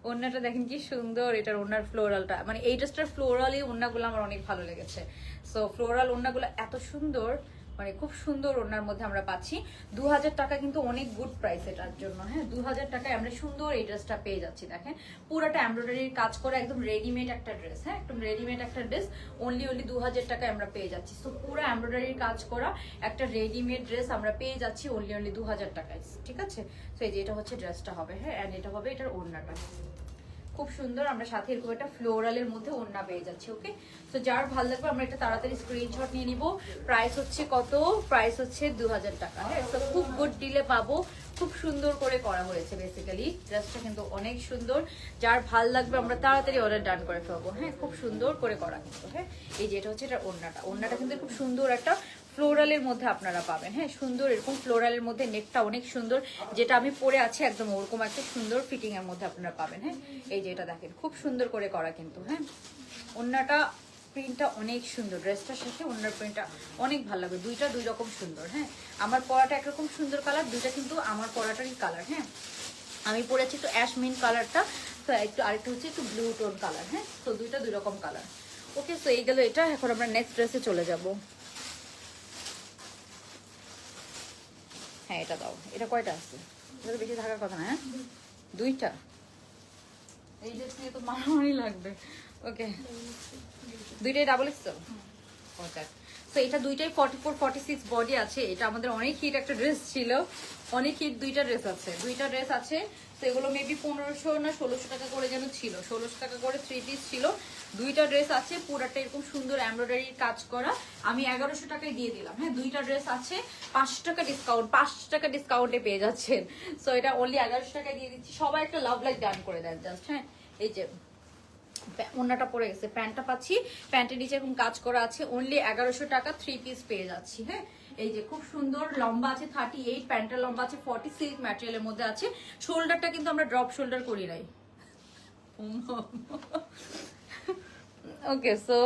ওড়নাটা দেখেন কি সুন্দর। এটার ওড়নার ফ্লোরালটা, মানে এই ড্রেসটার ফ্লোরালি ওড়নাগুলো আমার অনেক ভালো লেগেছে। সো ফ্লোরাল ওড়নাগুলো এত সুন্দর, মানে খুব সুন্দর ওড়নার মধ্যে আমরা পাচ্ছি। 2000 টাকা কিন্তু অনেক গুড প্রাইস এটার জন্য। হ্যাঁ, 2000 টাকায় আমরা সুন্দর এই ড্রেসটা পেয়ে যাচ্ছি। দেখেন পুরোটা এমব্রয়ডারির কাজ করা, একদম রেডিমেড একটা ড্রেস। হ্যাঁ, একদম রেডিমেড একটা ড্রেস, অনলি 2000 টাকায় আমরা পেয়ে যাচ্ছি। সো পুরো এমব্রয়ডারির কাজ করা একটা রেডিমেড ড্রেস আমরা পেয়ে যাচ্ছি অনলি 2000 টাকায়। ঠিক আছে, তো এই যে এটা হচ্ছে ড্রেসটা হবে। হ্যাঁ, এন্ড এটা হবে এটার ওড়নাটা, খুব সুন্দর। আমরা সাথে এরকম একটা ফ্লোরালের মধ্যে ওড়না পেয়ে যাচ্ছি। ওকে, তো যার ভালো লাগবে আমরা এটা তাড়াতাড়ি স্ক্রিনশট নিয়ে নিব। প্রাইস হচ্ছে কত? প্রাইস হচ্ছে 2000 টাকা। হ্যাঁ, তো খুব গুড ডিলে পাবো, খুব সুন্দর করে করা হয়েছে। বেসিক্যালি ড্রেসটা কিন্তু অনেক সুন্দর, যার ভাল লাগবে আমরা তাড়াতাড়ি অর্ডার ডান করে ফেলবো। হ্যাঁ, খুব সুন্দর করে করা কিন্তু। হ্যাঁ, এই যে এটা হচ্ছে এটা ওড়নাটা, ওড়নাটা কিন্তু খুব সুন্দর একটা ফ্লোরালের মধ্যে আপনারা পাবেন। হ্যাঁ, সুন্দর এরকম ফ্লোরালের মধ্যে, নেকটা অনেক সুন্দর, যেটা আমি পরে আছি একদম ওরকম একটা সুন্দর ফিটিং এর মধ্যে আপনারা পাবেন। হ্যাঁ, এই যে এটা দেখেন খুব সুন্দর করে করা কিন্তু। হ্যাঁ, ওড়নাটা প্রিন্টটা অনেক সুন্দর, ড্রেসটার সাথে ওড়নার প্রিন্টটা অনেক ভালো লাগবে। দুইটা দুই রকম সুন্দর। হ্যাঁ, আমার পরাটা একরকম সুন্দর কালার, দুইটা কিন্তু আমার পরাটারই কালার। হ্যাঁ, আমি পরেছি একটু অ্যাশ মিন্ট কালারটা, তো একটু আরেকটা হচ্ছে একটু ব্লু টোন কালার। হ্যাঁ, তো দুইটা দুই রকম কালার। ওকে, তো এই গেল এটা। এখন আমরা নেক্সট ড্রেসে চলে যাবো। হ্যাঁ, এটা দাও। এটা কয়টা আছে? এটা তো বেশি থাকার কথা না। হ্যাঁ, দুইটা। এই ড্রেস নিয়ে তো মারামারি লাগবে। ওকে, দুইটাই ডাবল এক্সেল। ওকে, তো এটা দুইটাই 44 46 বডি আছে। এটা আমাদের অনেক হিট একটা ড্রেস ছিল, অনেক হিট দুইটা ড্রেস আছে, দুইটা ড্রেস আছে। তো এগুলো মেবি 1500 না 1600 টাকা করে যেন ছিল, 1600 টাকা করে 3 পিস ছিল। দুইটা ড্রেস আছে, পুরাটা এরকম সুন্দর এমব্রয়ডারির কাজ করা। আমি 1100 টাকায় দিয়ে দিলাম। হ্যাঁ, দুইটা ড্রেস আছে, 5 টাকা ডিসকাউন্ট, 5 টাকা ডিসকাউন্টে পেয়ে যাচ্ছেন। সো এটা অনলি 1100 টাকায় দিয়ে দিচ্ছি। সবাই একটা লাভ লাইক ডান করে দেন জাস্ট। হ্যাঁ, এই যে ওড়নাটা পরে গেছে, প্যান্টটা পাচ্ছি, প্যান্টের নিচে এরকম কাজ করা আছে। অনলি 1100 টাকা 3 পিস পেয়ে যাচ্ছি। হ্যাঁ, এই যে খুব সুন্দর, লম্বা আছে 38, প্যান্টের লম্বা আছে 40, সিল্ক ম্যাটেরিয়ালের মধ্যে আছে। শোল্ডারটা কিন্তু আমরা ড্রপ শোল্ডার করি নাই। ওকে, সো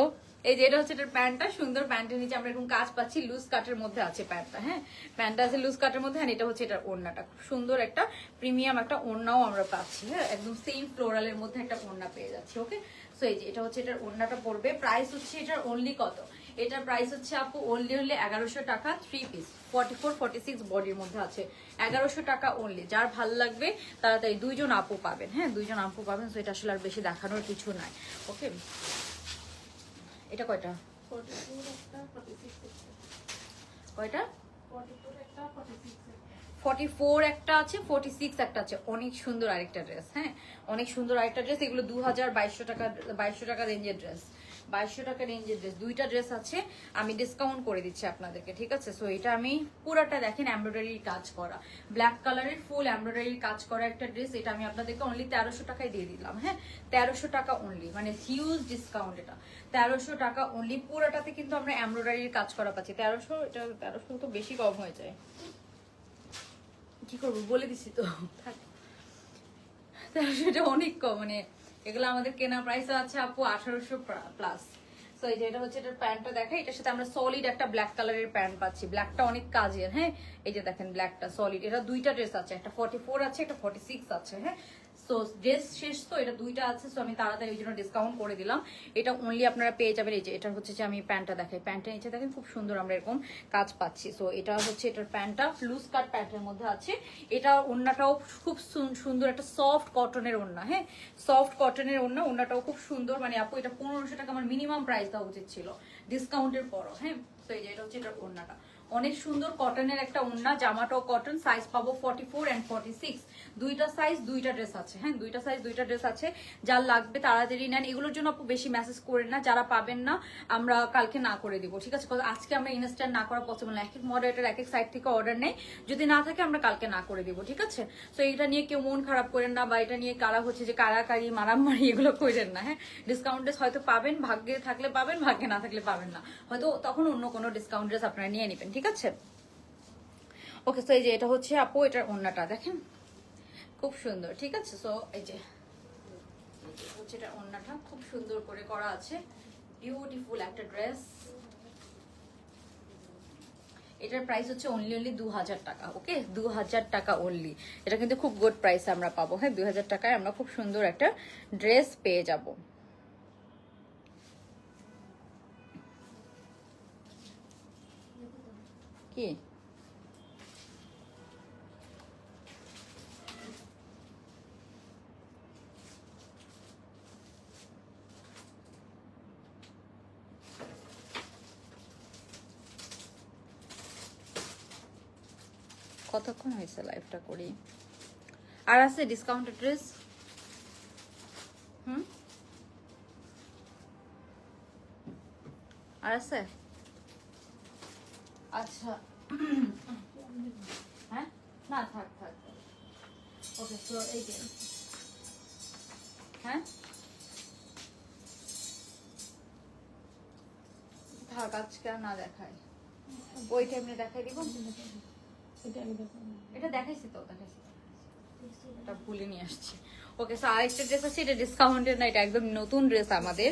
এই যে এটা হচ্ছে এটার প্যান্টটা, সুন্দর। প্যান্টের নিচে আমরা এরকম কাজ পাচ্ছি, লুজ কাটের মধ্যে আছে প্যান্টটা। হ্যাঁ, প্যান্টটা আছে লুজ কাটের মধ্যে। আর এটা হচ্ছে এটার ওড়নাটা, খুব সুন্দর একটা প্রিমিয়াম একটা ওড়নাও আমরা পাচ্ছি। হ্যাঁ, একদম সেম ফ্লোরালের মধ্যে একটা ওড়না পেয়ে যাচ্ছি। ওকে, সো এই যে এটা হচ্ছে এটার ওড়নাটা পড়বে। প্রাইস হচ্ছে এটার অনলি কত? এটার প্রাইস হচ্ছে আপু অনলি 1100 টাকা 3 পিস, 44 46 বডির মধ্যে আছে। 1100 টাকা অনলি। যার ভালো লাগবে তাড়াতাড়ি, দুইজন আপু পাবেন। হ্যাঁ, দুইজন আপু পাবেন। সো এটা আসলে আর বেশি দেখানোর কিছু নাই। ওকে, এটা কয়টা? কয়টা? 44 একটা আছে, 46 একটা আছে। অনেক সুন্দর আরেকটা ড্রেস। হ্যাঁ, অনেক সুন্দর আরেকটা ড্রেস। এগুলো 2200 টাকা, 2200 টাকা রেঞ্জের ড্রেস, 2200 টাকা রেঞ্জের ড্রেস। দুইটা ড্রেস আছে, আমি ডিসকাউন্ট করে দিচ্ছি আপনাদেরকে। ঠিক আছে, সো এটা আমি পুরাটা দেখেন এমব্রয়ডারির কাজ করা, ব্ল্যাক কালারের ফুল এমব্রয়ডারির কাজ করা একটা ড্রেস। এটা আমি আপনাদেরকে অনলি 1300 টাকায় দিয়ে দিলাম। হ্যাঁ, 1300 টাকা অনলি, মানে হিউজ ডিসকাউন্ট। এটা 1300 টাকা অনলি। পুরাটাতে কিন্তু আমরা এমব্রয়ডারির কাজ করা পাচ্ছি। 1300, এটা 1300 তো বেশি কম হয়ে যায়। কি করবো বলে দিছি তো, থাক। 1300 এটা অনেক কম, মানে এগুলো আমাদের কেনা প্রাইস আছে আপু 1800 প্লাস। সো এই যে এটা হচ্ছে এটার প্যান্টটা দেখা, এটার সাথে আমরা সলিড একটা ব্ল্যাক কালারের প্যান্ট পাচ্ছি। ব্ল্যাকটা অনেক কাজের। হ্যাঁ, এই যে দেখেন ব্ল্যাকটা সলিড। এটা দুইটা ড্রেস আছে, একটা 44 আছে, একটা 46 আছে। হ্যাঁ, সো ড্রেস শেষ তো, এটা দুইটা আছে, সো আমি তাড়াতাড়ি ওই জন্য ডিসকাউন্ট করে দিলাম। এটা অনলি আপনারা পেয়ে যাবেন। এই যে এটা হচ্ছে যে আমি প্যান্টটা দেখাই, প্যান্টের নিচে দেখেন খুব সুন্দর আমরা এরকম কাজ পাচ্ছি। সো এটা হচ্ছে এটার প্যান্টটা লুজ কাট প্যান্টের মধ্যে আছে। এটা ওড়নাটাও খুব সুন্দর, একটা সফট কটনের ওড়না। হ্যাঁ, সফট কটনের ওড়না, ওড়নাটাও খুব সুন্দর। মানে আপু এটা 1500 টাকা আমার মিনিমাম প্রাইস দেওয়া উচিত ছিল ডিসকাউন্টের পরও। হ্যাঁ, তো এই যে এটা হচ্ছে এটার ওড়নাটা, অনেক সুন্দর কটনের একটা ওড়না, জামাটাও কটন, সাইজ পাবো 44 and 46, দুইটা সাইজ দুইটা ড্রেস আছে। হ্যাঁ, দুইটা সাইজ দুইটা ড্রেস আছে, যার লাগবে তাড়াতাড়ি নেন। এগুলোর জন্য আপু বেশি মেসেজ করেন না, যারা পাবেন না আমরা কালকে না করে দিব, ঠিক আছে? আজকে আমরা ইনস্ট্যান্ট না করা পসিবল না, এক এক মডারেটার এক এক সাইড থেকে অর্ডার নেই, যদি না থাকে আমরা কালকে না করে দিব, ঠিক আছে? তো এটা নিয়ে কেউ মন খারাপ করেন না, বা এটা নিয়ে কারা হচ্ছে যে কারাকারি মারামারি এগুলো করেন না। হ্যাঁ, ডিসকাউন্ট ড্রেস হয়তো পাবেন, ভাগ্যে থাকলে পাবেন, ভাগ্যে না থাকলে পাবেন না, হয়তো তখন অন্য কোনো ডিসকাউন্ট ড্রেস আপনারা নিয়ে নেবেন, ঠিক আছে? ওকে, সো এই যে এটা হচ্ছে আপু এটার ওড়নাটা দেখেন খুব সুন্দর, ঠিক আছে? সো এই যে হচ্ছে এটা ওড়নাটা খুব সুন্দর করে করা আছে, বিউটিফুল একটা ড্রেস। এটার প্রাইস হচ্ছে অনলি 2000 টাকা। ওকে, 2000 টাকা অনলি। এটা কিন্তু খুব গুড প্রাইস আমরা পাবো। হ্যাঁ, 2000 টাকায় আমরা খুব সুন্দর একটা ড্রেস পেয়ে যাব। কি কতক্ষণ হয়েছে লাইভটা করি? আর আছে ডিসকাউন্টেড ড্রেস? আর আছে? আচ্ছা, হ্যাঁ, না থাক থাক। ওকে, সো এই যে হ্যাঁ থাক, আজকে আর না দেখাই, ওই টাইমে দেখাই দিব। এটা দেখাইছি তো, দেখাইছি, এটা ভুলে নিয়ে আসছি। ওকে, সো আরেকটা ড্রেস আছে, এটা ডিসকাউন্টেড না, এটা একদম নতুন ড্রেস আমাদের,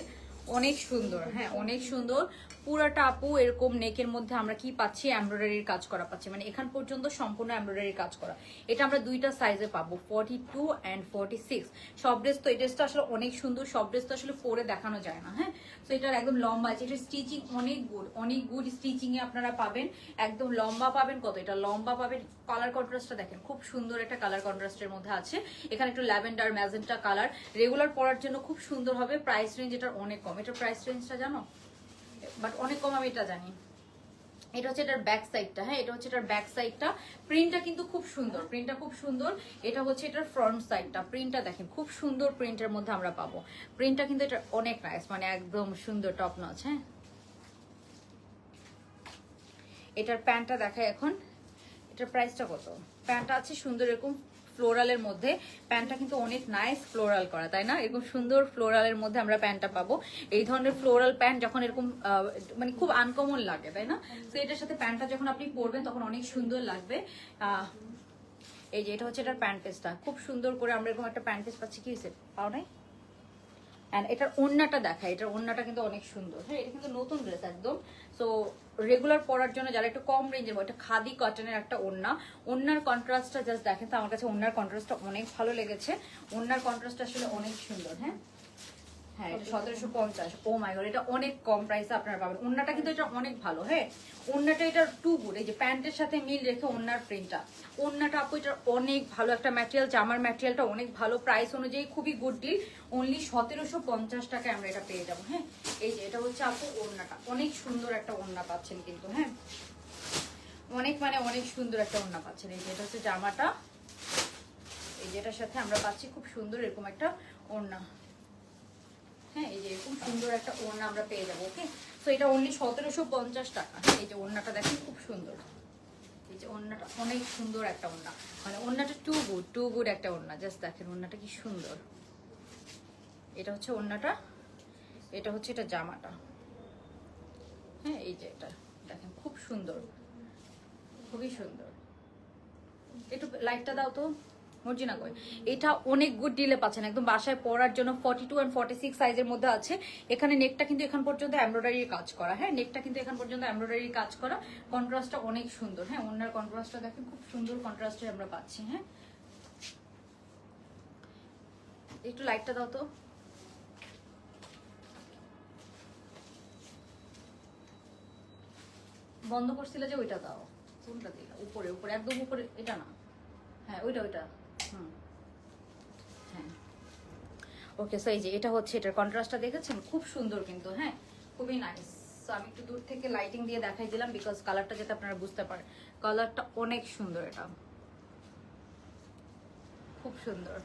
অনেক সুন্দর। হ্যাঁ, অনেক সুন্দর। পুরাটা আপু এরকম নেকের মধ্যে আমরা কি পাচ্ছি, এমব্রয়ডারির কাজ করা পাচ্ছি, মানে এখান পর্যন্ত সম্পূর্ণ এমব্রয়ডারির কাজ করা। এটা আমরা দুইটা সাইজে পাবো, 42 and 46। সব ড্রেস তো, এই ড্রেসটা আসলে অনেক সুন্দর, সব ড্রেস তো আসলে পরে দেখানো যায় না। হ্যাঁ, তো এটার একদম লম্বা আছে, এটা স্টিচিং অনেক গুড, অনেক গুড স্টিচিং এ আপনারা পাবেন, একদম লম্বা পাবেন। কত এটা লম্বা পাবেন, কালার কন্ট্রাস্টটা দেখেন খুব সুন্দর একটা কালার কন্ট্রাস্টের মধ্যে আছে। এখানে একটু ল্যাভেন্ডার ম্যাজেন্টা কালার, রেগুলার পরার জন্য খুব সুন্দর হবে। প্রাইস রেঞ্জ এটার অনেক কম, এটার প্রাইস রেঞ্জটা জানো, বাট অনেক কম, আমি এটা জানি। এটা হচ্ছে এটার ব্যাক সাইডটা। হ্যাঁ, এটা হচ্ছে এটার ব্যাক সাইডটা, প্রিন্টটা কিন্তু খুব সুন্দর, প্রিন্টটা খুব সুন্দর। এটা হচ্ছে এটার ফ্রন্ট সাইডটা, প্রিন্টটা দেখেন খুব সুন্দর, প্রিন্টের মধ্যে আমরা পাবো। প্রিন্টটা কিন্তু এটা অনেক নাইস, মানে একদম সুন্দর, টপ নচ। হ্যাঁ, এটার প্যান্টটা দেখাই এখন, এটার প্রাইসটা কত? প্যান্টটা আছে সুন্দর এরকম ফ্লোরালের মধ্যে, প্যান্টটা কিন্তু অনেক নাইস ফ্লোরাল করা, তাই না? এরকম সুন্দর ফ্লোরালের মধ্যে আমরা প্যান্টটা পাবো। এই ধরনের ফ্লোরাল প্যান্ট যখন এরকম মানে খুব আনকমন লাগে, তাই না? তো এটার সাথে প্যান্টটা যখন আপনি পরবেন তখন অনেক সুন্দর লাগবে। এই যে এটা হচ্ছে এটার প্যান্ট পিসটা, খুব সুন্দর করে আমরা এরকম একটা প্যান্ট পিস পাচ্ছি। কি হয়েছে, পাও নাই? অ্যান্ড এটার ওড়নাটা দেখায়, এটার ওড়নাটা কিন্তু অনেক সুন্দর। হ্যাঁ, এটা কিন্তু নতুন ড্রেস একদম। সো রেগুলার পরার জন্য যারা একটু কম রেঞ্জের, এটা খাদি কটনের একটা ওড়না। ওড়নার কন্ট্রাস্টটা জাস্ট দেখেন তো, আমার কাছে ওড়নার কন্ট্রাস্টটা অনেক ভালো লেগেছে। ওড়নার কন্ট্রাস্টটা আসলে অনেক সুন্দর। হ্যাঁ, হ্যাঁ, এটা 1750। ও মাই গড, এটা অনেক কম প্রাইসে আপনারা পাবেন। ওড়নাটা কিন্তু এটা অনেক ভালো। হ্যাঁ, ওড়নাটা এটা টু গুড। এই যে প্যান্টের সাথে মিল রেখে ওড়নার প্রিন্টটা, ওড়নাটা আপু এটা অনেক ভালো একটা ম্যাটেরিয়াল, জামার ম্যাটেরিয়ালটা অনেক ভালো, প্রাইস অনুযায়ী খুবই গুড ডিল। অনলি 1750 টাকায় আমরা এটা পেয়ে যাবো। হ্যাঁ, এই যে এটা হচ্ছে আপু ওড়নাটা, অনেক সুন্দর একটা ওড়না পাচ্ছেন কিন্তু। হ্যাঁ, অনেক মানে অনেক সুন্দর একটা ওড়না পাচ্ছেন। এই যে এটা হচ্ছে জামাটা, এই যে এটার সাথে আমরা পাচ্ছি খুব সুন্দর এরকম একটা ওড়না। হ্যাঁ, এই যে এরকম সুন্দর একটা ওড়না আমরা পেয়ে যাবো। ওকে, তো এটা অনলি 1750 টাকা। এই যে ওড়নাটা দেখেন খুব সুন্দর, এই যে ওড়নাটা অনেক সুন্দর একটা ওড়না, মানে ওড়নাটা টু গুড একটা ওড়না। জাস্ট দেখেন ওড়নাটা কি সুন্দর। এটা হচ্ছে ওড়নাটা, এটা হচ্ছে এটা জামাটা। হ্যাঁ, এই যে এটা দেখেন খুব সুন্দর, খুবই সুন্দর। একটু লাইটটা দাও তো মর্জিনা কই। এটা অনেক গুড ডিলে পাচ্ছেন, একদম বাসায় পরার জন্য। 42 and 46 সাইজের মধ্যে আছে। এখানে নেকটা কিন্তু এখান পর্যন্ত এমব্রয়ডারির কাজ করা। হ্যাঁ, নেকটা কিন্তু এখান পর্যন্ত এমব্রয়ডারির কাজ করা, কন্ট্রাস্টটা অনেক সুন্দর। হ্যাঁ, ওনার কন্ট্রাস্টটা দেখেন খুব সুন্দর কন্ট্রাস্টে আমরা পাচ্ছি। হ্যাঁ, একটু লাইটটা দাও তো। বন্ধ করছিলে যে ওইটা দাও। কোনটা দিলা? উপরে উপরে একদম উপরে, এটা না, হ্যাঁ ওইটা ওইটা। হুম হ্যাঁ ওকে। সো এই যে এটা হচ্ছে, এটার কন্ট্রাস্টটা দেখেছেন খুব সুন্দর কিন্তু, হ্যাঁ খুবই নাইস। সো আমি একটু দূর থেকে লাইটিং দিয়ে দেখাই দিলাম বিকজ কালারটা যাতে আপনারা বুঝতে পারেন। কালারটা অনেক সুন্দর, এটা খুব সুন্দর,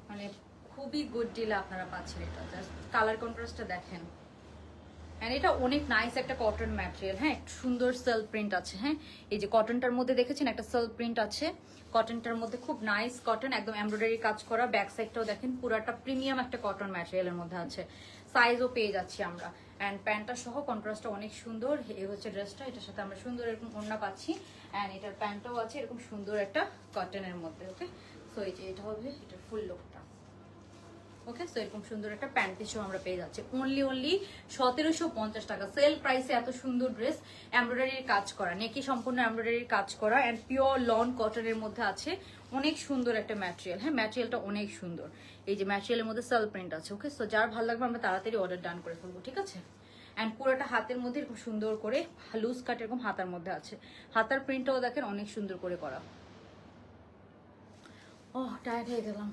মানে খুবই গুড ডিলে আপনারা পাচ্ছেন এটা। জাস্ট কালার কন্ট্রাস্টটা দেখেন। অ্যান্ড এটা অনেক নাইস একটা কটন ম্যাটেরিয়াল, হ্যাঁ সুন্দর সেলফ প্রিন্ট আছে। হ্যাঁ এই যে কটনটার মধ্যে দেখেছেন একটা সেলফ প্রিন্ট আছে, কটনটার মধ্যে খুব নাইস কটন, একদম এমব্রয়ডারি কাজ করা। ব্যাক সাইডটাও দেখেন পুরাটা প্রিমিয়াম একটা কটন ম্যাটেরিয়ালের মধ্যে আছে। সাইজও পেয়ে যাচ্ছি আমরা। অ্যান্ড প্যান্টটা সহ কন্ট্রাস্টটা অনেক সুন্দর। এই হচ্ছে ড্রেসটা, এটার সাথে আমরা সুন্দর এরকম ওড়না পাচ্ছি। অ্যান্ড এটার প্যান্টটাও আছে এরকম সুন্দর একটা কটনের মধ্যে। ওকে সো এই যে এটা হবে এটার ফুল লুকটা। ওকে সো এরকম সুন্দর একটা প্যান্ট পিসও আমরা পেয়ে যাচ্ছি অনলি 1750 টাকা। সেল প্রাইসে এত সুন্দর ড্রেস, এমব্রয়ডারির কাজ করা, নেকি সম্পূর্ণ এমব্রয়ডারির কাজ করা অ্যান্ড পিওর লন কটনের মধ্যে আছে। অনেক সুন্দর একটা ম্যাটেরিয়াল, হ্যাঁ ম্যাটেরিয়ালটা অনেক সুন্দর। এই যে ম্যাটেরিয়ালের মধ্যে সেল প্রিন্ট আছে। ওকে সো যার ভালো লাগবে আমরা তাড়াতাড়ি অর্ডার ডান করে ফেলবো, ঠিক আছে। অ্যান্ড পুরোটা হাতের মধ্যে এরকম সুন্দর করে লুজ কাট এরকম হাতার মধ্যে আছে। হাতার প্রিন্টটাও দেখেন অনেক সুন্দর করে করা। ওহ টায়ার্ড হয়ে গেলাম।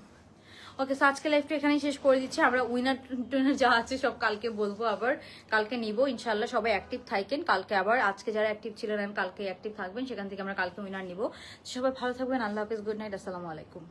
ওকে সো আজকে লাইফটা এখানেই শেষ করে দিচ্ছি। আমরা উইনার টুইনার যা আছে সব কালকে বলবো, আবার কালকে নিব ইনশাল্লাহ। সবাই অ্যাক্টিভ থাকেন কালকে, আবার আজকে যারা অ্যাক্টিভ ছিলেন কালকে অ্যাক্টিভ থাকবেন, সেখান থেকে আমরা কালকে উইনার নিব। সবাই ভালো থাকবেন, আল্লাহ হাফিজ, গুড নাইট, আসসালামু আলাইকুম।